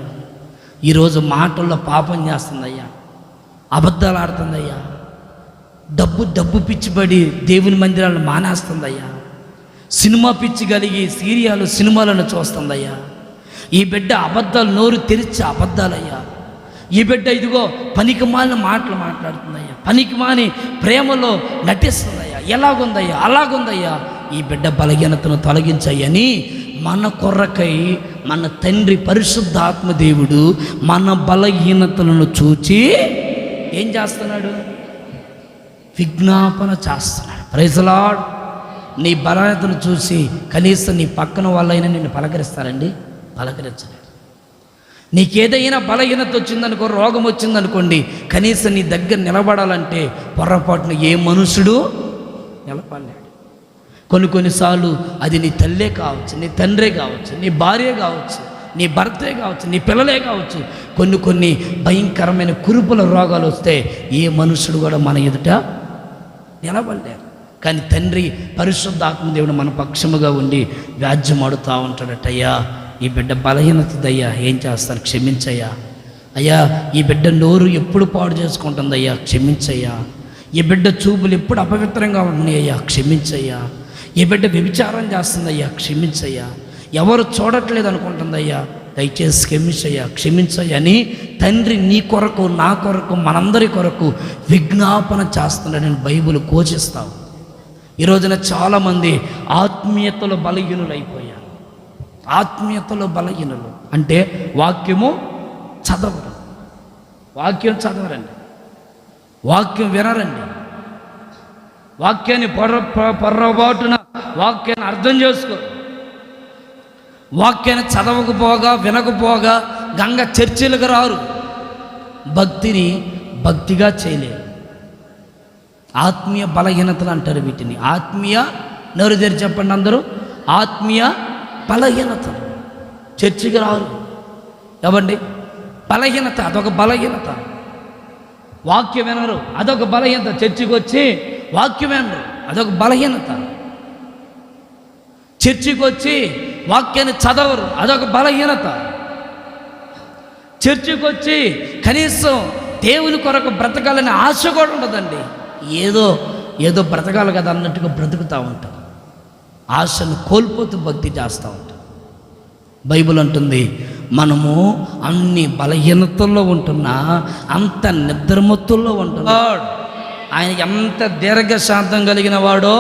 ఈరోజు మాటల్లో పాపం చేస్తుందయ్యా, అబద్ధాలు ఆడుతుందయ్యా, డబ్బు పిచ్చిపడి దేవుని మందిరాలను మానేస్తుందయ్యా, సినిమా పిచ్చి కలిగి సినిమాలను చూస్తుందయ్యా, ఈ బిడ్డ అబద్ధాలు నోరు తెరిచే అబద్ధాలయ్యా, ఈ బిడ్డ ఇదిగో పనికిమాలిన మాటలు మాట్లాడుతుందయ్యా, పనికిమాని ప్రేమలో నటిస్తుందయ్యా, ఎలాగుందయ్యా, అలాగుందయ్యా, ఈ బిడ్డ బలహీనతను తొలగించయ్యని మన కొరకై మన తండ్రి పరిశుద్ధాత్మ దేవుడు మన బలహీనతలను చూచి ఏం చేస్తున్నాడు? విజ్ఞాపన చేస్తున్నాడు. Praise the Lord. నీ బలహీనతను చూసి కనీసం నీ పక్కన వాళ్ళైనా నిన్ను పలకరిస్తారండి? పలకరించలేదు. నీకేదైనా బలహీనత వచ్చిందనుకో, రోగం వచ్చిందనుకోండి, కనీసం నీ దగ్గర నిలబడాలంటే పొరపాటున ఏ మనుషుడు నిలబడలేడు. కొన్నిసార్లు అది నీ తల్లే కావచ్చు, నీ తండ్రే కావచ్చు, నీ భార్య కావచ్చు, నీ భర్తే కావచ్చు, నీ పిల్లలే కావచ్చు. కొన్ని భయంకరమైన కురుపుల రోగాలు వస్తే ఏ మనుషుడు కూడా మన ఎదుట నిలబడలేరు. కానీ తండ్రి పరిశుద్ధాత్మ దేవుడు మన పక్షముగా ఉండి వ్యాజ్యమాడుతూ ఉంటాడటయ్యా, ఈ బిడ్డ బలహీనతదయ్యా, ఏం చేస్తారు? క్షమించయ్యా. అయ్యా ఈ బిడ్డ నోరు ఎప్పుడు పాడు చేసుకుంటుందయ్యా, క్షమించయ్యా. ఈ బిడ్డ చూపులు ఎప్పుడు అపవిత్రంగా ఉన్నాయ్యా, క్షమించయ్యా. ఈ బిడ్డ వ్యభిచారం చేస్తుందయ్యా, క్షమించయ్యా. ఎవరు చూడట్లేదు అనుకుంటుందయ్యా, దయచేసి క్షమించయ్యా, క్షమించయ్యా అని తండ్రి నీ కొరకు, నా కొరకు, మనందరి కొరకు విజ్ఞాపన చేస్తున్నాడని బైబిల్ ఘోషిస్తావు. ఈ రోజున చాలామంది ఆత్మీయతలో బలహీనులు అయిపోయారు. ఆత్మీయతలో బలహీనులు అంటే వాక్యము చదవరు, వాక్యం చదవరండి, వాక్యం వినరండి, వాక్యాన్ని పొర్రబాటున వాక్యాన్ని అర్థం చేసుకో, వాక్యాన్ని చదవకపోగా వినకపోగా గంగ చర్చిలకు రారు, భక్తిని భక్తిగా చేయలేరు. ఆత్మీయ బలహీనతలు అంటారు వీటిని. ఆత్మీయ, నోరు తెరి చెప్పండి అందరూ, ఆత్మీయ బలహీనతలు. చర్చికి రారు ఏమండి, బలహీనత, అదొక బలహీనత. వాక్యం వినరు, అదొక బలహీనత. చర్చికి వచ్చి వాక్యం వినరు, అదొక బలహీనత. చర్చికి వచ్చి వాక్యాన్ని చదవరు, అదొక బలహీనత. చర్చికి వచ్చి కనీసం దేవుని కొరకు బ్రతకాలని ఆశ కూడా ఉండదండి. ఏదో బ్రతకాలి కదా అన్నట్టుగా బ్రతుకుతూ ఉంటాం. ఆశను కోల్పోతూ భక్తి చేస్తూ ఉంటాం. బైబిల్ అంటుంది, మనము అన్ని బలహీనతల్లో ఉంటున్నా, అంత నిద్రమత్తుల్లో ఉంటున్నాడు. ఆయన ఎంత దీర్ఘశాంతం కలిగిన వాడో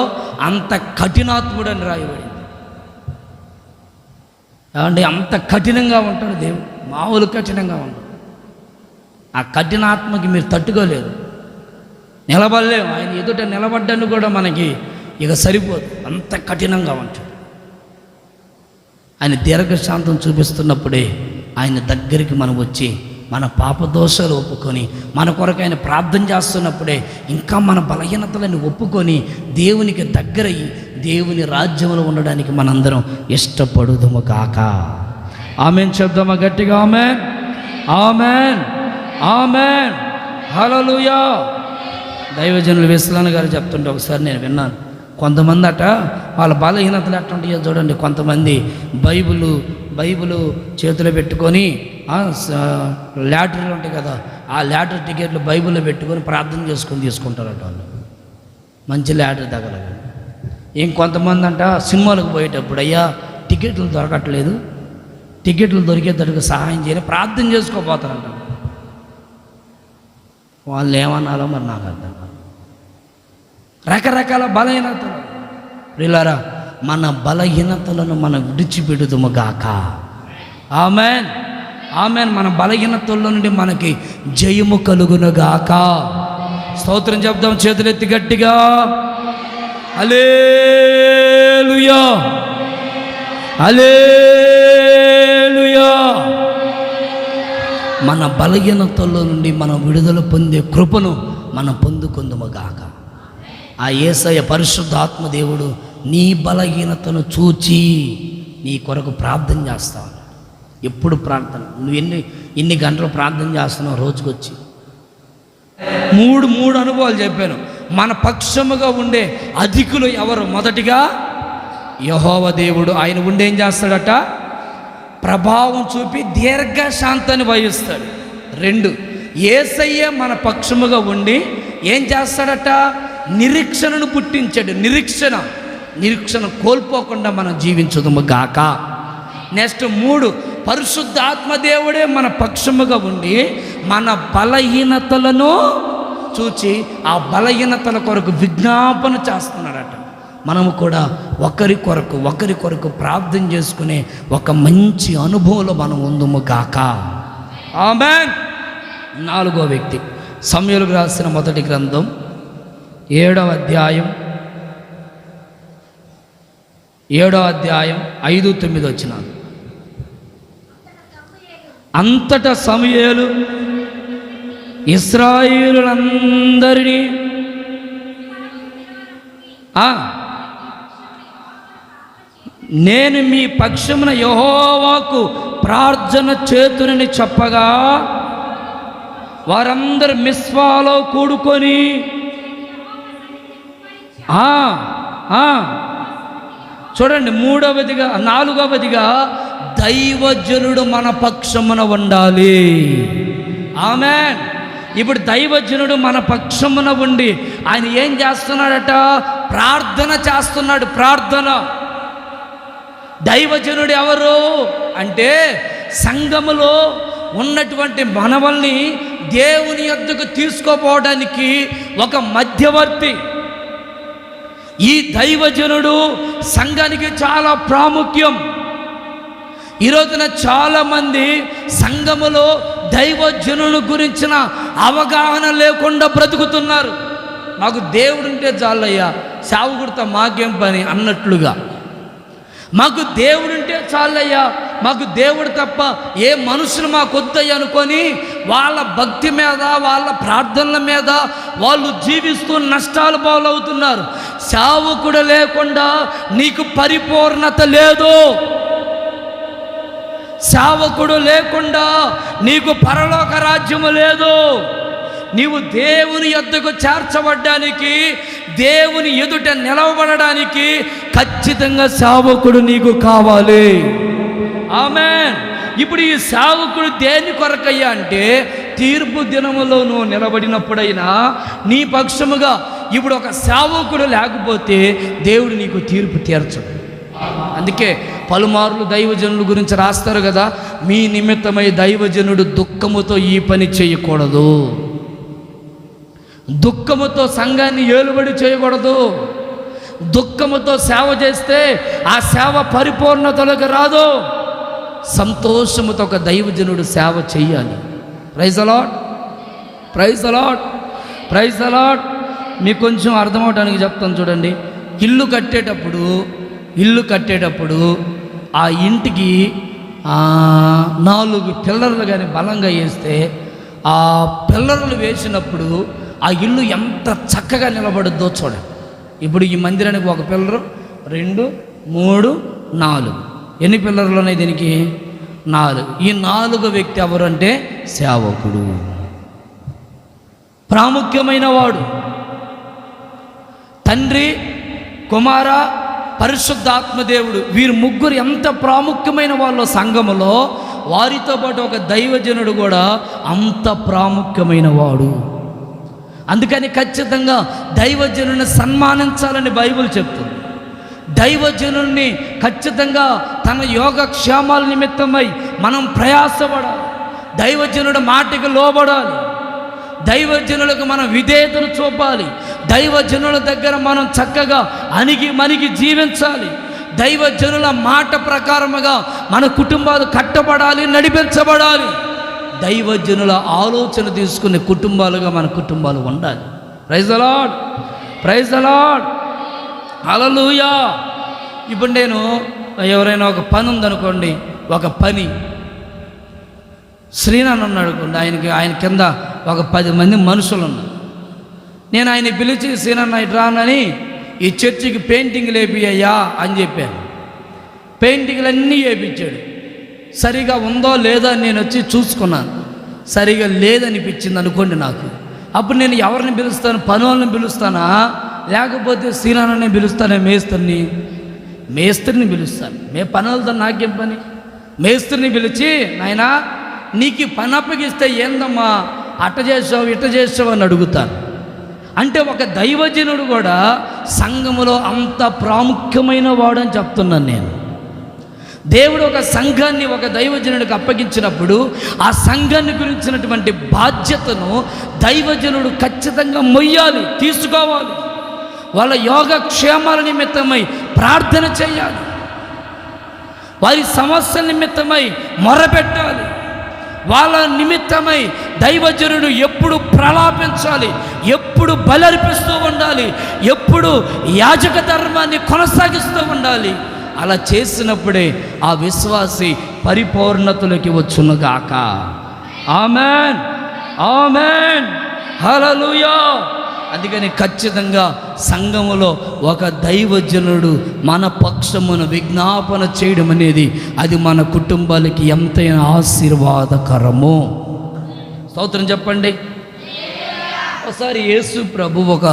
అంత కఠినాత్ముడు అని రాయబడింది. ఏమంటే అంత కఠినంగా ఉంటాడు దేవుడు, మామూలు కఠినంగా ఉంటాడు. ఆ కఠినాత్మకి మీరు తట్టుకోలేరు, నిలబడలేము. ఆయన ఎదుట నిలబడ్డాన్ని కూడా మనకి ఇక సరిపోదు, అంత కఠినంగా ఉంటాడు. ఆయన దీర్ఘశాంతం చూపిస్తున్నప్పుడే ఆయన దగ్గరికి మనం వచ్చి మన పాపదోషాలు ఒప్పుకొని మన కొరకు ఆయన ప్రార్థన చేస్తున్నప్పుడే ఇంకా మన బలహీనతలను ఒప్పుకొని దేవునికి దగ్గరయ్యి దేవుని రాజ్యంలో ఉండడానికి మనందరం ఇష్టపడుదుము కాక. ఆమేన్ చెప్దామా గట్టిగా? ఆమేన్, ఆమేన్, ఆమేన్, హల్లెలూయా. దైవజనులు వెస్లాన్ గారు చెప్తుంటే ఒకసారి నేను విన్నాను. కొంతమంది అట వాళ్ళ బలహీనతలు ఎట్టుంటాయో చూడండి. కొంతమంది బైబిలు చేతిలో పెట్టుకొని లాటరీలు ఉంటాయి కదా, ఆ లాటరీ టికెట్లు బైబిల్లో పెట్టుకొని ప్రార్థన చేసుకొని తీసుకుంటారట వాళ్ళు, మంచి లాటరీ తగలగా. ఇంకొంతమంది అంట సినిమాలకు పోయేటప్పుడు అయ్యా టికెట్లు దొరకట్లేదు, టికెట్లు దొరికేటట్టుగా సహాయం చేయని ప్రార్థన చేసుకోపోతారంట. వాళ్ళు ఏమన్నారో మరి నాకు అర్థం కాదు. రకరకాల బలహీనతలు. ప్రియులారా, మన బలహీనతలను మనం విడిచిపెడుదుము గాక. ఆమేన్, ఆమేన్. మన బలహీనతల్లో నుండి మనకి జయము కలుగును గాక. స్తోత్రం చెప్దాం చేతులెత్తి గట్టిగా. హల్లెలూయా, హల్లెలూయా. మన బలహీనతల్లో నుండి మనం విడుదల పొందే కృపను మనం పొందుకుందుము గాక. ఆ యేసయ్య పరిశుద్ధాత్మ దేవుడు నీ బలహీనతను చూచి నీ కొరకు ప్రార్థన చేస్తావు. ఎప్పుడు ప్రార్థన? నువ్వు ఎన్ని గంటలు ప్రార్థన చేస్తున్నావు రోజుకొచ్చి? మూడు అనుభవాలు చెప్పాను. మన పక్షముగా ఉండే అధికులు ఎవరు? మొదటిగా యెహోవా దేవుడు. ఆయన ఉండి ఏం చేస్తాడట? ప్రభావం చూపి దీర్ఘశాంతాన్ని వహిస్తాడు. 2, యేసయ్య మన పక్షముగా ఉండి ఏం చేస్తాడట? నిరీక్షణను పుట్టించాడు. నిరీక్షణ కోల్పోకుండా మనం జీవించుదుము గాక. నెక్స్ట్ 3, పరిశుద్ధాత్మ దేవుడే మన పక్షముగా ఉండి మన బలహీనతలను చూచి ఆ బలహీనతల కొరకు విజ్ఞాపన చేస్తున్నాడట. మనము కూడా ఒకరి కొరకు ప్రార్థన చేసుకునే ఒక మంచి అనుభవంలో మనం ఉందుము గాక. ఆమేన్. 4వ వ్యక్తి సమూయేలుకు రాసిన మొదటి గ్రంథం 7వ అధ్యాయం 5-9 వచనాలు. అంతటా సమూయేలు ఇశ్రాయేలులందరినీ నేను మీ పక్షమున యెహోవాకు ప్రార్థన చేతునని చెప్పగా వారందరూ మిస్పాలో కూడుకొని చూడండి. 4వదిగా దైవజనుడు మన పక్షమున ఉండాలి. ఆమేన్. ఇప్పుడు దైవజనుడు మన పక్షమున ఉండి ఆయన ఏం చేస్తున్నాడట? ప్రార్థన చేస్తున్నాడు. ప్రార్థన. దైవజనుడు ఎవరు అంటే సంఘములో ఉన్నటువంటి మనవల్ని దేవుని యొద్దకు తీసుకోపోవడానికి ఒక మధ్యవర్తి. ఈ దైవజనుడు సంఘానికి చాలా ప్రాముఖ్యం. ఈ రోజున చాలామంది సంఘములో దైవజనుల గురించిన అవగాహన లేకుండా బ్రతుకుతున్నారు. మాకు దేవుడుంటే చాలయ్యా, సేవకుడితో మాకేం పని అన్నట్లుగా. మాకు దేవుడుంటే చాలయ్యా, మాకు దేవుడు తప్ప ఏ మనుషులు మాకు వద్దయ్య అనుకొని వాళ్ళ భక్తి మీద వాళ్ళ ప్రార్థనల మీద వాళ్ళు జీవిస్తూ నష్టాలు పాలవుతున్నారు. సేవకుడు లేకుండా నీకు పరిపూర్ణత లేదు. సేవకుడు లేకుండా నీకు పరలోక రాజ్యము లేదు. నీవు దేవుని యొద్దకు చేర్చబడ్డానికి, దేవుని ఎదుట నిలవబడడానికి ఖచ్చితంగా సేవకుడు నీకు కావాలి. ఆమేన్. ఇప్పుడు ఈ సేవకుడు దేని కొరకయ్యా అంటే తీర్పు దినములో నువ్వు నిలబడినప్పుడైనా నీ పక్షముగా ఇప్పుడు ఒక సేవకుడు లేకపోతే దేవుడు నీకు తీర్పు తీర్చడు. అందుకే పలుమార్లు దైవజనుల గురించి రాస్తారు కదా, మీ నిమిత్తమై దైవజనుడు దుఃఖముతో ఈ పని చేయకూడదు, దుఃఖముతో సంఘాన్ని ఏలుబడి చేయకూడదు, దుఃఖముతో సేవ చేస్తే ఆ సేవ పరిపూర్ణతలోకి రాదు. సంతోషముతో ఒక దైవజనుడు సేవ చెయ్యాలి. Praise the lord, praise the lord, praise the Lord. మీకు కొంచెం అర్థమవడానికి చెప్తాను చూడండి. ఇల్లు కట్టేటప్పుడు ఆ ఇంటికి 4 పిల్లర్లు కానీ బలంగా వేస్తే ఆ పిల్లర్లు వేసినప్పుడు ఆ ఇల్లు ఎంత చక్కగా నిలబడుద్దో చూడండి. ఇప్పుడు ఈ మందిరానికి 1 పిల్లరు, 2, 3, 4. ఎన్ని పిల్లర్లు ఉన్నాయి దీనికి? 4. ఈ 4వ వ్యక్తి ఎవరు అంటే సేవకుడు, ప్రాముఖ్యమైన వాడు. తండ్రి, కుమార, పరిశుద్ధాత్మదేవుడు వీరు ముగ్గురు ఎంత ప్రాముఖ్యమైన వాళ్ళు సంఘములో, వారితో పాటు ఒక దైవజనుడు కూడా అంత ప్రాముఖ్యమైన వాడు. అందుకని ఖచ్చితంగా దైవజనుని సన్మానించాలని బైబిల్ చెప్తుంది. దైవజనుల్ని ఖచ్చితంగా తన యోగక్షేమాల నిమిత్తమై మనం ప్రయాసపడాలి. దైవజనుడి మాటకి లోబడాలి. దైవజనులకు మనం విధేయతను చూపాలి. దైవజనుల దగ్గర మనం చక్కగా అణిగి జీవించాలి. దైవజనుల మాట ప్రకారముగా మన కుటుంబాలు కట్టబడాలి, నడిపించబడాలి. దైవజనుల ఆలోచన తీసుకునే కుటుంబాలుగా మన కుటుంబాలు ఉండాలి. Praise the lord, praise the lord, hallelujah. ఇప్పుడు నేను ఎవరైనా ఒక పని ఉందనుకోండి, ఒక పని శ్రీనాన్న ఉన్నాడు అనుకోండి, ఆయన కింద ఒక 10 మంది మనుషులు ఉన్నారు. నేను ఆయన పిలిచి శ్రీనాన్న ఇటు రానని ఈ చర్చికి పెయింటింగ్ లేపియ్యా అని చెప్పాను. పెయింటింగ్లన్నీ వేయించాడు. సరిగా ఉందో లేదో అని నేను వచ్చి చూసుకున్నాను. సరిగా లేదనిపించింది అనుకోండి నాకు. అప్పుడు నేను ఎవరిని పిలుస్తాను? పని వాళ్ళని పిలుస్తానా, లేకపోతే శ్రీనాన్నని పిలుస్తానే? మేస్త్రిని పిలుస్తాను. పని వాళ్ళతో నాకేం పని? మేస్త్రిని పిలిచి, నాయనా నీకు పని అప్పగిస్తే ఏందమ్మా అట్ట చేసావు ఇట్ట చేసావు అని అడుగుతాను. అంటే ఒక దైవజనుడు కూడా సంఘములో అంత ప్రాముఖ్యమైన వాడు అని చెప్తున్నాను నేను. దేవుడు ఒక సంఘాన్ని ఒక దైవజనుడికి అప్పగించినప్పుడు ఆ సంఘాన్ని గురించినటువంటి బాధ్యతను దైవజనుడు ఖచ్చితంగా మొయ్యాలి, తీసుకోవాలి. వాళ్ళ యోగక్షేమాల నిమిత్తమై ప్రార్థన చేయాలి. వారి సమస్యల నిమిత్తమై మొరపెట్టాలి. వాళ్ళ నిమిత్తమై దైవజనుడు ఎప్పుడు ప్రలాపించాలి, ఎప్పుడు బలర్పిస్తూ ఉండాలి, ఎప్పుడు యాజక ధర్మాన్ని కొనసాగిస్తూ ఉండాలి. అలా చేసినప్పుడే ఆ విశ్వాసి పరిపూర్ణతలోకి వచ్చునుగాక. ఆమేన్, ఆమేన్, హల్లెలూయా. అందుకని ఖచ్చితంగా సంఘములో ఒక దైవజనుడు మన పక్షమును విజ్ఞాపన చేయడం అనేది అది మన కుటుంబాలకి ఎంతైనా ఆశీర్వాదకరము. స్తోత్రం చెప్పండి. ఒకసారి యేసు ప్రభు ఒక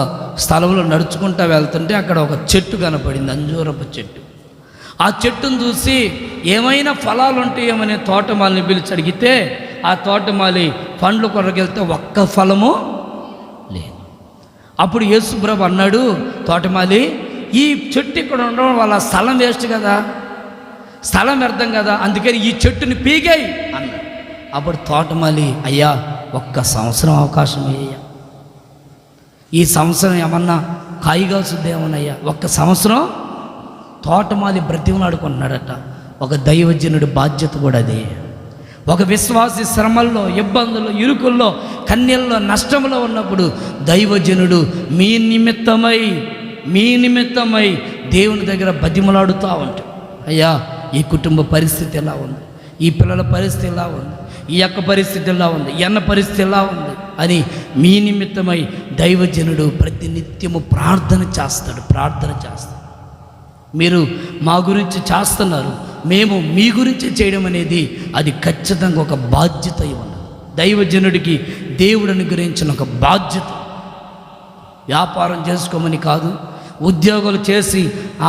స్థలంలో నడుచుకుంటూ వెళ్తుంటే అక్కడ ఒక చెట్టు కనపడింది, అంజూరపు చెట్టు. ఆ చెట్టును చూసి ఏమైనా ఫలాలు ఉంటాయేమని తోటమాలిని పిలిచి అడిగితే ఆ తోటమాలి పండ్లు కొరకెళ్తే ఒక్క ఫలము లేదు. అప్పుడు యేసు ప్రభు అన్నాడు, తోటమాలి ఈ చెట్టు ఇక్కడ ఉండడం వల్ల స్థలం వేస్ట్ కదా, స్థలం వ్యర్థం కదా, అందుకని ఈ చెట్టుని పీకేయి అన్నాడు. అప్పుడు తోటమాలి, అయ్యా ఒక్క సంవత్సరం అవకాశం అయ్యా, ఈ సంవత్సరం ఏమన్నా కాయగాల్సిందేమన్నయ్యా, ఒక్క సంవత్సరం. తోటమాలి బ్రతిమలాడుకుంటున్నాడట. ఒక దైవజనుడి బాధ్యత కూడా అదే. ఒక విశ్వాసి శ్రమల్లో, ఇబ్బందుల్లో, ఇరుకుల్లో, కన్యల్లో, నష్టంలో ఉన్నప్పుడు దైవజనుడు మీ నిమిత్తమై దేవుని దగ్గర బతిమలాడుతూ ఉంటాడు. అయ్యా ఈ కుటుంబ పరిస్థితి ఎలా ఉంది, ఈ పిల్లల పరిస్థితి ఎలా ఉంది, ఈ యొక్క పరిస్థితి ఎలా ఉంది, ఈ అన్న పరిస్థితి ఎలా ఉంది అని మీ నిమిత్తమై దైవజనుడు ప్రతినిత్యము ప్రార్థన చేస్తాడు. మీరు మా గురించి చేస్తున్నారు, మేము మీ గురించి చేయడం అనేది అది ఖచ్చితంగా ఒక బాధ్యత ఉన్నది. దైవజనుడికి దేవుడు అనుగ్రహించిన ఒక బాధ్యత. వ్యాపారం చేసుకోమని కాదు, ఉద్యోగాలు చేసి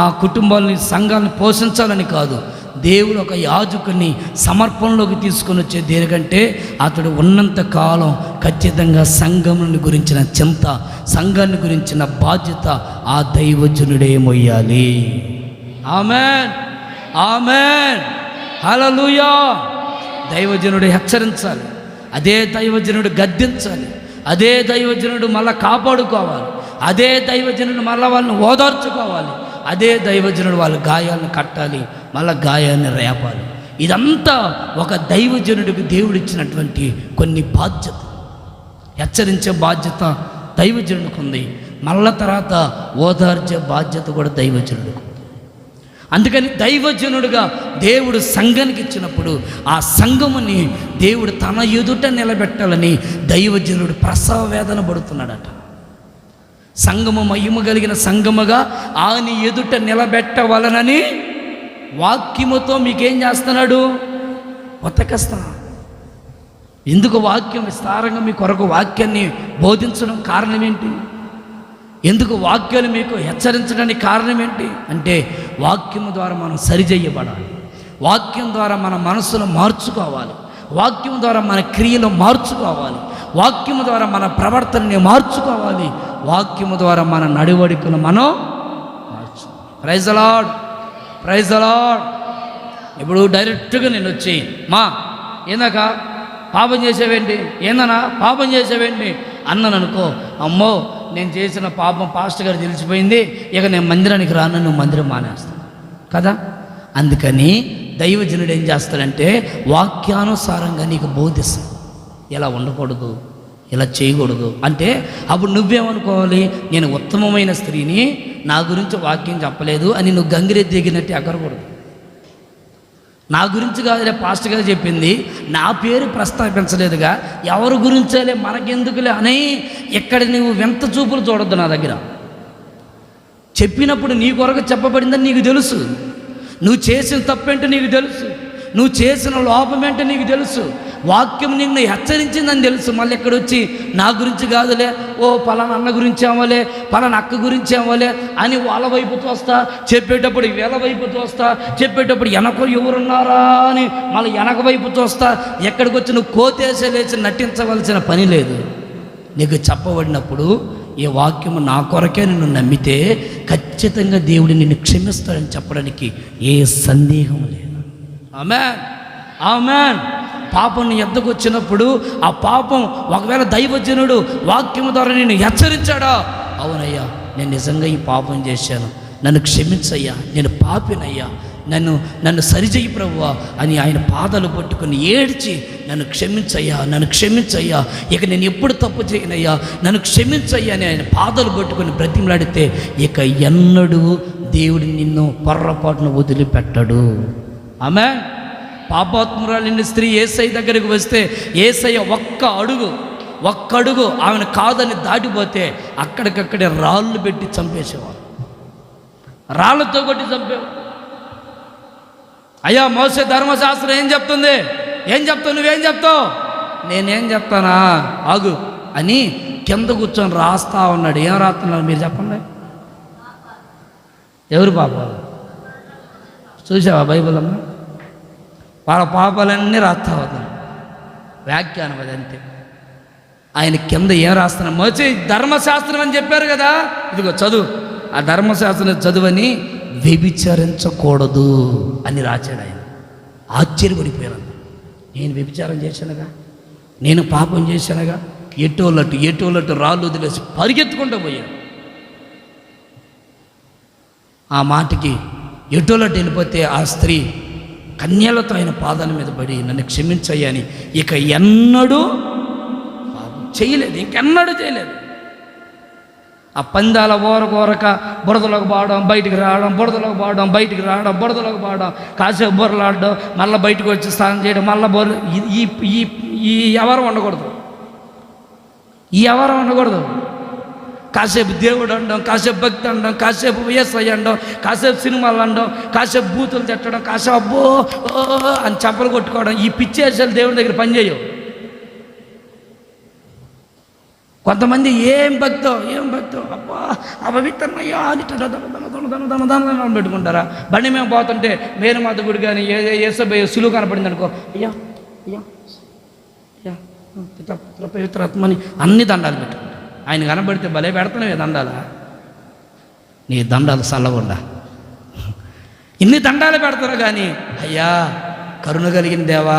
ఆ కుటుంబాలని సంఘాలను పోషించాలని కాదు. దేవుడు ఒక యాజకుని సమర్పణలోకి తీసుకొని వచ్చే దేనికంటే అతడు ఉన్నంత కాలం ఖచ్చితంగా సంఘముని గురించిన చింత, సంఘాన్ని గురించిన బాధ్యత ఆ దైవజనుడే మొయ్యాలి. ఆమేన్, ఆమేన్, హల్లెలూయా. దైవజనుడు హెచ్చరించాలి, అదే దైవజనుడు గద్దించాలి, అదే దైవజనుడు మళ్ళీ కాపాడుకోవాలి, అదే దైవజనుడు మళ్ళీ వాళ్ళని ఓదార్చుకోవాలి, అదే దైవజనుడు వాళ్ళ గాయాలను కట్టాలి, మళ్ళీ గాయాన్ని రేపాలి. ఇదంతా ఒక దైవజనుడికి దేవుడు ఇచ్చినటువంటి కొన్ని బాధ్యత. హెచ్చరించే బాధ్యత దైవజనుడికి ఉంది, మళ్ళా తర్వాత ఓదార్చే బాధ్యత కూడా దైవజనుడికి ఉంది. అందుకని దైవజనుడుగా దేవుడు సంఘానికి ఇచ్చినప్పుడు ఆ సంఘముని దేవుడు తన ఎదుట నిలబెట్టాలని దైవజనుడు ప్రసవ వేదన పడుతున్నాడట. సంఘము మహిమ కలిగిన సంఘముగా ఆయన ఎదుట నిలబెట్టవలనని వాక్యముతో మీకేం చేస్తున్నాడు? ఉతకస్తున్నాడు. ఎందుకు వాక్యం విస్తారంగా మీ కొరకు వాక్యాన్ని బోధించడం కారణం ఏంటి? ఎందుకు వాక్యాలు మీకు హెచ్చరించడానికి కారణం ఏంటి అంటే, వాక్యము ద్వారా మనం సరిచేయబడాలి, వాక్యం ద్వారా మన మనసును మార్చుకోవాలి, వాక్యం ద్వారా మన క్రియలు మార్చుకోవాలి, వాక్యము ద్వారా మన ప్రవర్తనని మార్చుకోవాలి, వాక్యము ద్వారా మన నడవడికను మనం మార్చుకోవాలి. Praise the lord, praise the Lord. ఇప్పుడు డైరెక్ట్గా నేను వచ్చి మా ఏందాక పాపం చేసేవేంటి, ఏందన్నా పాపం చేసేవేంటి అన్నాను అనుకో, అమ్మో నేను చేసిన పాపం పాస్టర్ గారు తెలిసిపోయింది, ఇక నేను మందిరానికి రాను, నువ్వు మందిరం మానేస్తాను కదా. అందుకని దైవజనుడు ఏం చేస్తాడంటే వాక్యానుసారంగా నీకు బోధిస్తాడు. ఇలా ఉండకూడదు, ఇలా చేయకూడదు అంటే అప్పుడు నువ్వేమనుకోవాలి, నేను ఉత్తమమైన స్త్రీని, నా గురించి వాక్యం చెప్పలేదు అని నువ్వు గంగిరెద్దు దిగినట్టు ఎక్కకూడదు. నా గురించి కాదులే పాస్టర్ గారు చెప్పింది, నా పేరు ప్రస్తావించలేదుగా, ఎవరి గురించేలే మనకెందుకులే అని ఇక్కడ నువ్వు వింత చూపులు చూడొద్దు. నా దగ్గర చెప్పినప్పుడు నీ కొరకు చెప్పబడిందని నీకు తెలుసు, నువ్వు చేసిన తప్పేంటో నీకు తెలుసు, నువ్వు చేసిన లోపమేంటో నీకు తెలుసు, వాక్యం నిన్ను హెచ్చరించిందని తెలుసు. మళ్ళీ ఇక్కడ వచ్చి నా గురించి కాదులే, ఓ పలానా అన్న గురించి అవ్వలే, పలానా అక్క గురించి అవ్వలే అని వాళ్ళ వైపు చూస్తా, చెప్పేటప్పుడు వీళ్ళ వైపు చూస్తా, చెప్పేటప్పుడు వెనక ఎవరున్నారా అని మళ్ళీ వెనక వైపు చూస్తా. ఎక్కడికి వచ్చి నువ్వు కోతేసే లేచి నటించవలసిన పని లేదు. నీకు చెప్పబడినప్పుడు ఈ వాక్యము నా కొరకే నిన్ను నమ్మితే ఖచ్చితంగా దేవుడు నిన్ను క్షమిస్తాడని చెప్పడానికి ఏ సందేహం లేదు. ఆమేన్, ఆమేన్. పాపం నీ ఎద్దకు వచ్చినప్పుడు ఆ పాపం ఒకవేళ దైవజనుడు వాక్యము ద్వారా నేను హెచ్చరించాడా, అవునయ్యా నేను నిజంగా ఈ పాపం చేశాను, నన్ను క్షమించయ్యా, నేను పాపినయ్యా, నన్ను సరిచేయి ప్రభువా అని ఆయన పాదాలు పట్టుకుని ఏడ్చి నన్ను క్షమించయ్యా, నన్ను క్షమించయ్యా, ఇక నేను ఎప్పుడు తప్పు చేయనయ్యా, నన్ను క్షమించయ్యా అని ఆయన పాదాలు పట్టుకుని బ్రతిమలాడితే ఇక ఎన్నడూ దేవుడు నిన్ను పొర్రపాటును వదిలిపెట్టడు. ఆమేన్. పాపాత్మురాలిని స్త్రీ యేసయ్య దగ్గరికి వస్తే యేసయ్య ఒక్క అడుగు ఆమెను కాదని దాటిపోతే అక్కడికక్కడే రాళ్ళు పెట్టి చంపేసేవారు, రాళ్ళతో కొట్టి చంపేవారు. అయ్యా మోసే ధర్మశాస్త్రం ఏం చెప్తుంది, ఏం చెప్తావు, నువ్వేం చెప్తావు, నేనేం చెప్తానా ఆగు అని కింద కూర్చొని రాస్తా ఉన్నాడు. ఏం రాస్తున్నారు మీరు చెప్పండి, ఎవరు పాపాలు చూసావా బైబిల్ అమ్మ? వాళ్ళ పాపాలన్నీ రాస్తా వద్దాం, వ్యాఖ్యానం అది అంతే. ఆయన కింద ఏం రాస్తున్నా, మోసే ధర్మశాస్త్రం అని చెప్పారు కదా, ఇదిగో చదువు, ఆ ధర్మశాస్త్రం చదువని వ్యభిచరించకూడదు అని రాశాడు. ఆయన ఆశ్చర్యపడిపోయాను. నేను వ్యభిచారం చేశానుగా, నేను పాపం చేశానుగా, ఎటోలట్టు రాళ్ళు వదిలేసి పరిగెత్తుకుంటూ పోయాను. ఆ మాటకి ఎటోలట్టు వెళ్ళిపోతే ఆ స్త్రీ కన్యలతో ఆయన పాదాల మీద పడి నన్ను క్షమించయ్యని ఇక ఎన్నడూ పాపం చేయలేదు, ఇంకెన్నడూ చేయలేదు. ఆ పందాల ఓరక బురదలోకి పోవడం, బయటికి రావడం, బురదలోకి పోవడం, బయటికి రావడం, బురదలోకి పోవడం, కాసేపు బుర్రలాడడం, మళ్ళీ బయటకు వచ్చి స్నానం చేయడం, మళ్ళీ ఈ ఎవరు ఉండకూడదు, ఈ ఎవరు ఉండకూడదు. కాసేపు దేవుడు అనడం, కాసేపు భక్తి అనడం, కాసేపు యేసయ్య అనడం, కాసేపు సినిమాలు అనడం, కాసేపు బూతులు తిట్టడం, కాసేపు అబ్బో అని చప్పలు కొట్టుకోవడం, ఈ పిచ్చేసాలు దేవుడి దగ్గర పనిచేయవు. కొంతమంది ఏం భక్తో అబ్బా అపవిత్రమయ్యా అని దన పెట్టుకుంటారా. బండి మేము పోతుంటే మేరుమాత గుడి కానీ ఏసబ్బయ్య సులువు కనపడింది అనుకో, అయ్యా పవిత్రాత్మని అన్ని దండాలు పెట్టుకుంటారు. ఆయన కనబడితే భలే పెడతానే దండాలా, నీ దండాలు చల్లకుండా ఇన్ని దండాలు పెడతారు కానీ అయ్యా కరుణ కలిగిన దేవా,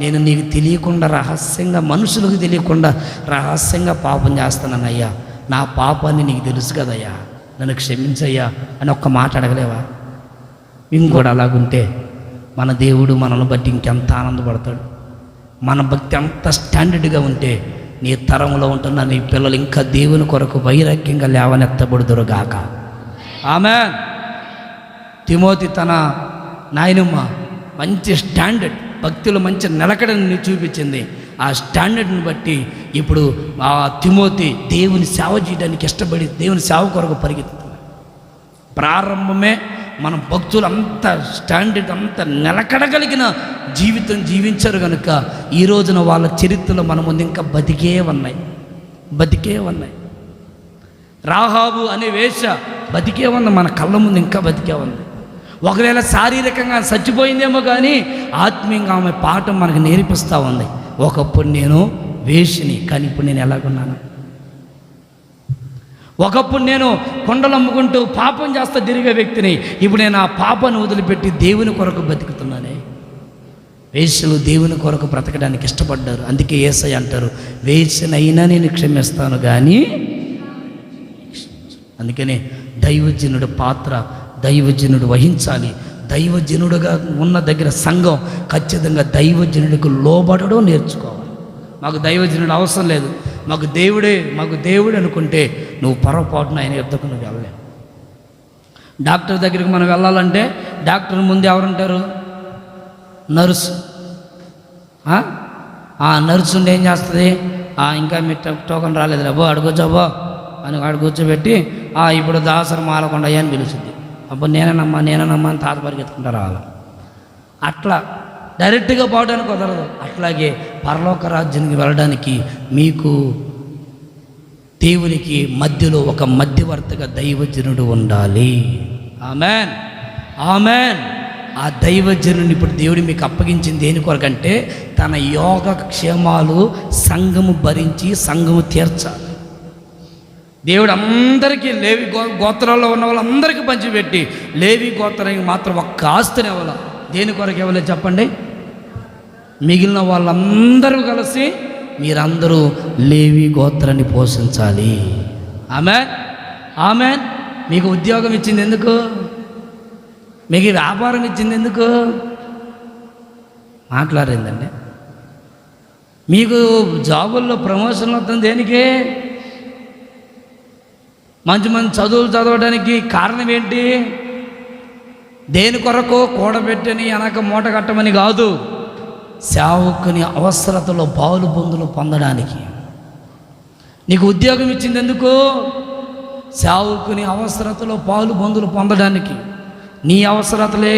నేను నీకు తెలియకుండా రహస్యంగా, మనుషులకు తెలియకుండా రహస్యంగా పాపం చేస్తానన్నయ్యా, నా పాపాన్ని నీకు తెలుసు కదయ్యా, నన్ను క్షమించయ్యా అని ఒక్క మాట అడగలేవా? ఇంకోటి అలాగుంటే మన దేవుడు మనల్ని బట్టి ఇంకెంత ఆనందపడతాడు. మన భక్తి అంత స్టాండర్డ్గా ఉంటే నీ తరంలో ఉంటున్న నీ పిల్లలు ఇంకా దేవుని కొరకు వైరాగ్యంగా లేవనెత్తబడుదురుగాక. ఆమేన్. తిమోతి తన నాయనమ్మ మంచి స్టాండర్డ్, భక్తులు మంచి నిలకడని చూపించింది. ఆ స్టాండర్డ్ని బట్టి ఇప్పుడు ఆ తిమోతి దేవుని సేవ చేయడానికి ఇష్టపడి దేవుని సేవ కొరకు పరిగెత్తుతుంది. ప్రారంభమే మనం భక్తులు అంత స్టాండర్డ్, అంత నిలకడగలిగిన జీవితం జీవించారు కనుక ఈ రోజున వాళ్ళ చరిత్రలో మన ముందు ఇంకా బతికే ఉన్నాయి. రాహాబు అనే వేశ్య బతికే ఉంది, మన కళ్ళ ముందు ఇంకా బతికే ఉంది. ఒకవేళ శారీరకంగా చచ్చిపోయిందేమో కానీ ఆత్మీయంగా ఆమె పాఠం మనకు నేర్పిస్తూ ఉంది. ఒకప్పుడు నేను వేశ్యని, కానీ ఇప్పుడు నేను ఎలాగున్నాను. ఒకప్పుడు నేను కొండలు అమ్ముకుంటూ పాపం చేస్తా తిరిగే వ్యక్తిని, ఇప్పుడు నేను ఆ పాపాన్ని వదిలిపెట్టి దేవుని కొరకు బతుకుతున్నానే. వేశ్యలు దేవుని కొరకు బ్రతకడానికి ఇష్టపడ్డారు. అందుకే యేసయ్య అంటారు, వేశ్యనైనా నేను క్షమిస్తాను కానీ. అందుకనే దైవజనుడు పాత్ర దైవజనుడు వహించాలి. దైవజనుడుగా ఉన్న దగ్గర సంఘం ఖచ్చితంగా దైవజనుడికి లోబడడం నేర్చుకోవాలి. మాకు దైవజనుడు అవసరం లేదు, మాకు దేవుడే అనుకుంటే నువ్వు పొరపాటున ఆయన యుద్ధకు నువ్వు వెళ్ళలేవు. డాక్టర్ దగ్గరికి మనం వెళ్ళాలంటే డాక్టర్ ముందు ఎవరుంటారు? నర్సు. ఆ నర్సు ఉండి ఏం చేస్తుంది? ఇంకా మీ టోకన్ రాలేదు అబ్బో అడుగొచ్చాబో అని వాడు కూర్చోబెట్టి ఇప్పుడు దాసరి మాలకొండయ్య అని పిలుస్తుంది. అబ్బో నేనేనమ్మా అని తాత పరిగెత్తుకుంటారు రావాలి. అట్లా డైరెక్ట్గా పోవడానికి కుదరదు. అట్లాగే పరలోక రాజ్యానికి వెళ్ళడానికి మీకు దేవునికి మధ్యలో ఒక మధ్యవర్తిగా దైవజనుడు ఉండాలి. ఆమెన్. ఆ దైవజనుని ఇప్పుడు దేవుడు మీకు అప్పగించింది దేని కొరకంటే తన యోగ క్షేమాలు సంఘము భరించి సంఘము తీర్చాలి. దేవుడు అందరికీ లేవి గోత్రాల్లో ఉన్న వాళ్ళందరికీ పంచిపెట్టి లేవి గోత్రానికి మాత్రం ఒక్క ఆస్తిని ఇవ్వాలి. దేని కొరకు ఇవ్వలేదు చెప్పండి? మిగిలిన వాళ్ళందరూ కలిసి మీరందరూ లేవి గోత్రాన్ని పోషించాలి. ఆమెన్. మీకు ఉద్యోగం ఇచ్చింది ఎందుకు? మీకు వ్యాపారం ఇచ్చింది ఎందుకు? మాట్లాడిందండి. మీకు జాబుల్లో ప్రమోషన్లు వస్తుంది దేనికి? మంచి చదువులు చదవడానికి కారణం ఏంటి? దేని కొరకు? కూడబెట్టని వెనక మూట కట్టమని కాదు, సేవకుని అవసరతలో పాలు పొందులు పొందడానికి. నీకు ఉద్యోగం ఇచ్చింది ఎందుకు? సేవకుని అవసరతలో పాలు పొందులు పొందడానికి. నీ అవసరతలే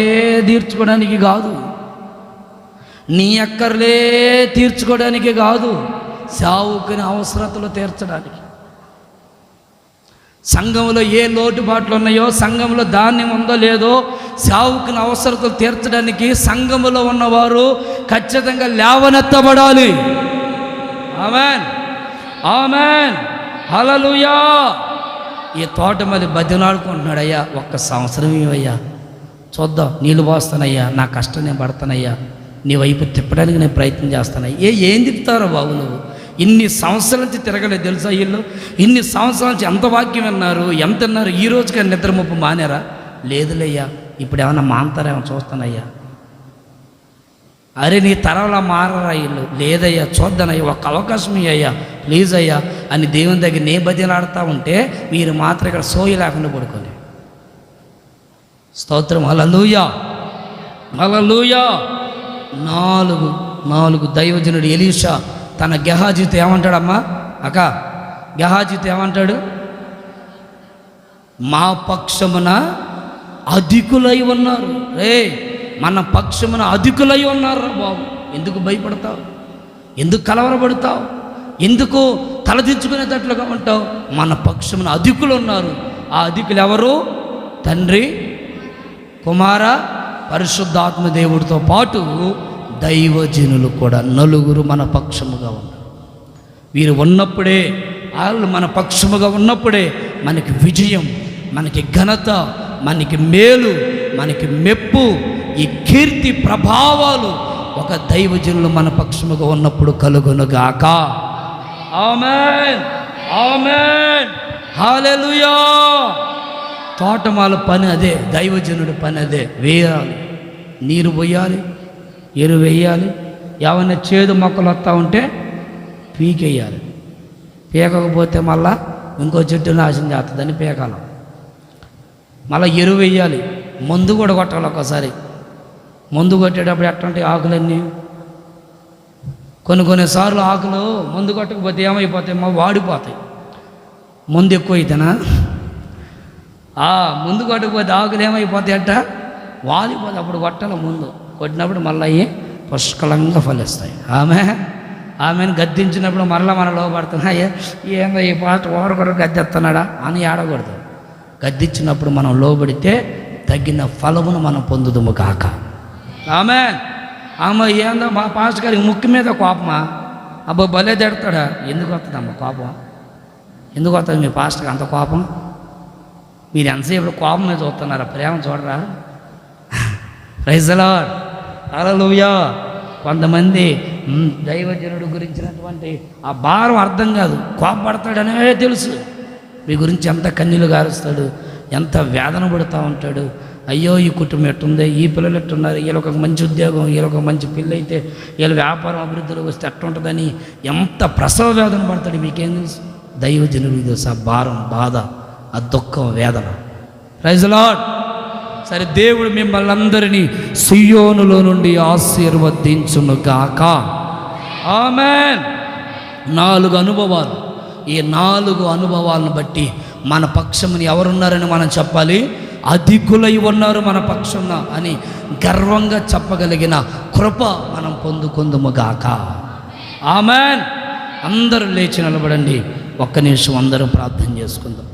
తీర్చుకోవడానికి కాదు, నీ అక్కర్లే తీర్చుకోవడానికి కాదు, సేవకుని అవసరతలు తీర్చడానికి. సంఘంలో ఏ లోటుబాట్లు ఉన్నాయో, సంఘంలో ధాన్యం ఉందో లేదో, సేవకుని అవసరతలు తీర్చడానికి సంఘములో ఉన్నవారు ఖచ్చితంగా లేవనెత్తబడాలి. ఆమెన్. హల్లెలూయా. ఈ తోట మరి బతిలాడుకుంటున్నాడయ్యా, ఒక్క సంవత్సరం ఇవయ్యా, చూద్దాం, నీళ్ళు పోస్తానయ్యా, నా కష్టం నేను పడతానయ్యా, నీ వైపు తిప్పడానికి నేను ప్రయత్నం చేస్తానయ్యా. ఏం తిప్పుతారో బాబు నువ్వు? ఇన్ని సంవత్సరాల నుంచి తిరగలేదు తెలుసా వీళ్ళు? ఇన్ని సంవత్సరాల నుంచి ఎంత వాక్యం విన్నారు, ఎంత విన్నారు? ఈ రోజుకి నిద్ర ముప్పు మానేరా? లేదులేయ్యా, ఇప్పుడు ఏమన్నా మాంతారేమో చూస్తానయ్యా. అరే నీ తరంలా మారరా వీళ్ళు? లేదయ్యా, చూద్దానయ్యా, ఒక్క అవకాశం అయ్యా, ప్లీజ్ అయ్యా అని దేవుని దగ్గర నే బతిలాడుతూ ఉంటే మీరు మాత్రం ఇక్కడ సోయి లేకుండా పడుకోండి. స్తోత్రం. హల్లెలూయా. 4 దైవజనుడు ఎలీషా తన గెహాజీతో ఏమంటాడమ్మా? అక్క గెహాజీతో ఏమంటాడు? మా పక్షమున అధికులై ఉన్నారు. మన పక్షమున అధికులై ఉన్నారు బాబు. ఎందుకు భయపడతావు? ఎందుకు కలవరపడతావు? ఎందుకు తలదించుకునేటట్లుగా ఉంటావు? మన పక్షమున అధికులు ఉన్నారు. ఆ అధికులు ఎవరు? తండ్రి, కుమార, పరిశుద్ధాత్మ దేవుడితో పాటు దైవజనులు కూడా 4 మన పక్షముగా ఉన్నారు. వీరు ఉన్నప్పుడే, వాళ్ళు మన పక్షముగా ఉన్నప్పుడే మనకి విజయం, మనకి ఘనత, మనకి మేలు, మనకి మెప్పు, ఈ కీర్తి ప్రభావాలు ఒక దైవజనులు మన పక్షముగా ఉన్నప్పుడు కలుగునుగాక. ఆమేన్. హల్లెలూయా. తోటమాల పని అదే, దైవజనుడి పని అదే. వేయాలి, నీరు పోయాలి, ఎరువు వేయాలి. ఏమైనా చేదు మొక్కలు వస్తూ ఉంటే పీకేయాలి. పీకకపోతే మళ్ళా ఇంకో చెట్టు నాశనం చేస్తుందని పీకాలి. మళ్ళీ ఎరువు వేయాలి. మందు కూడా కొట్టాలి ఒక్కోసారి. మందు కొట్టేటప్పుడు ఎట్లాంటి ఆకులన్నీ కొన్నిసార్లు ఆకులు మందు కొట్టకపోతే ఏమైపోతాయి, వాడిపోతాయి. మందు ఎక్కువ అయితేనా ముందు కొట్టకపోతే ఆకులు ఏమైపోతాయి అంట, వాలిపోతాయి. అప్పుడు కొట్టాలి, ముందు కొట్టినప్పుడు మళ్ళీ అవి పుష్కలంగా ఫలిస్తాయి. ఆమెను గద్దించినప్పుడు మరలా మన లోపడుతున్నాయి. ఏందో ఈ పాట ఓరకొరకు గద్దెస్తున్నాడా అని ఏడకూడదు. గద్దించినప్పుడు మనం లోబడితే తగిన ఫలమును మనం పొందుదుము కాక. ఆమె ఏందో మా పాస్టర్ గారికి ముక్కు మీద కోపమా, అబ్బో భలే తిడతాడా. ఎందుకు వస్తుందమ్మా కోపం? ఎందుకు వస్తుంది మీ పాస్టర్కి అంత కోపం? మీరు ఎంతసేపు కోపం మీద చూస్తున్నారా, ప్రేమ చూడరా? ప్రైజ్ ది లార్డ్, హల్లెలూయా. కొంతమంది దైవజనుడు గురించినటువంటి ఆ భారం అర్థం కాదు, కోపపడతాడనే తెలుసు. మీ గురించి ఎంత కన్నీళ్ళు గారుస్తాడు, ఎంత వేదన పడుతూ ఉంటాడు. అయ్యో ఈ కుటుంబం ఎట్టుంది, ఈ పిల్లలు ఎట్టున్నారు, వీళ్ళొక మంచి ఉద్యోగం, వీళ్ళొక మంచి పిల్ల అయితే వీళ్ళ వ్యాపారం అభివృద్ధిలోకి వస్తే ఎట్టుంటుందని ఎంత ప్రసవ వేదన పడతాడు. మీకేం తెలుసు? దైవజనుడు తెలుసు ఆ భారం, బాధ, ఆ దుఃఖం, వేదన. Praise the Lord. సరే, దేవుడు మిమ్మల్ని అందరినీ సియోనులో నుండి ఆశీర్వదించును గాక. ఆమేన్. 4 అనుభవాలు. ఈ 4 అనుభవాలను బట్టి మన పక్షముని ఎవరున్నారని మనం చెప్పాలి. అధికులై ఉన్నారు మన పక్షంన అని గర్వంగా చెప్పగలిగిన కృప మనం పొందుకుందుము గాక. ఆమేన్. అందరూ లేచి నిలబడండి. ఒక్క నిమిషం అందరం ప్రార్థన చేసుకుందాం.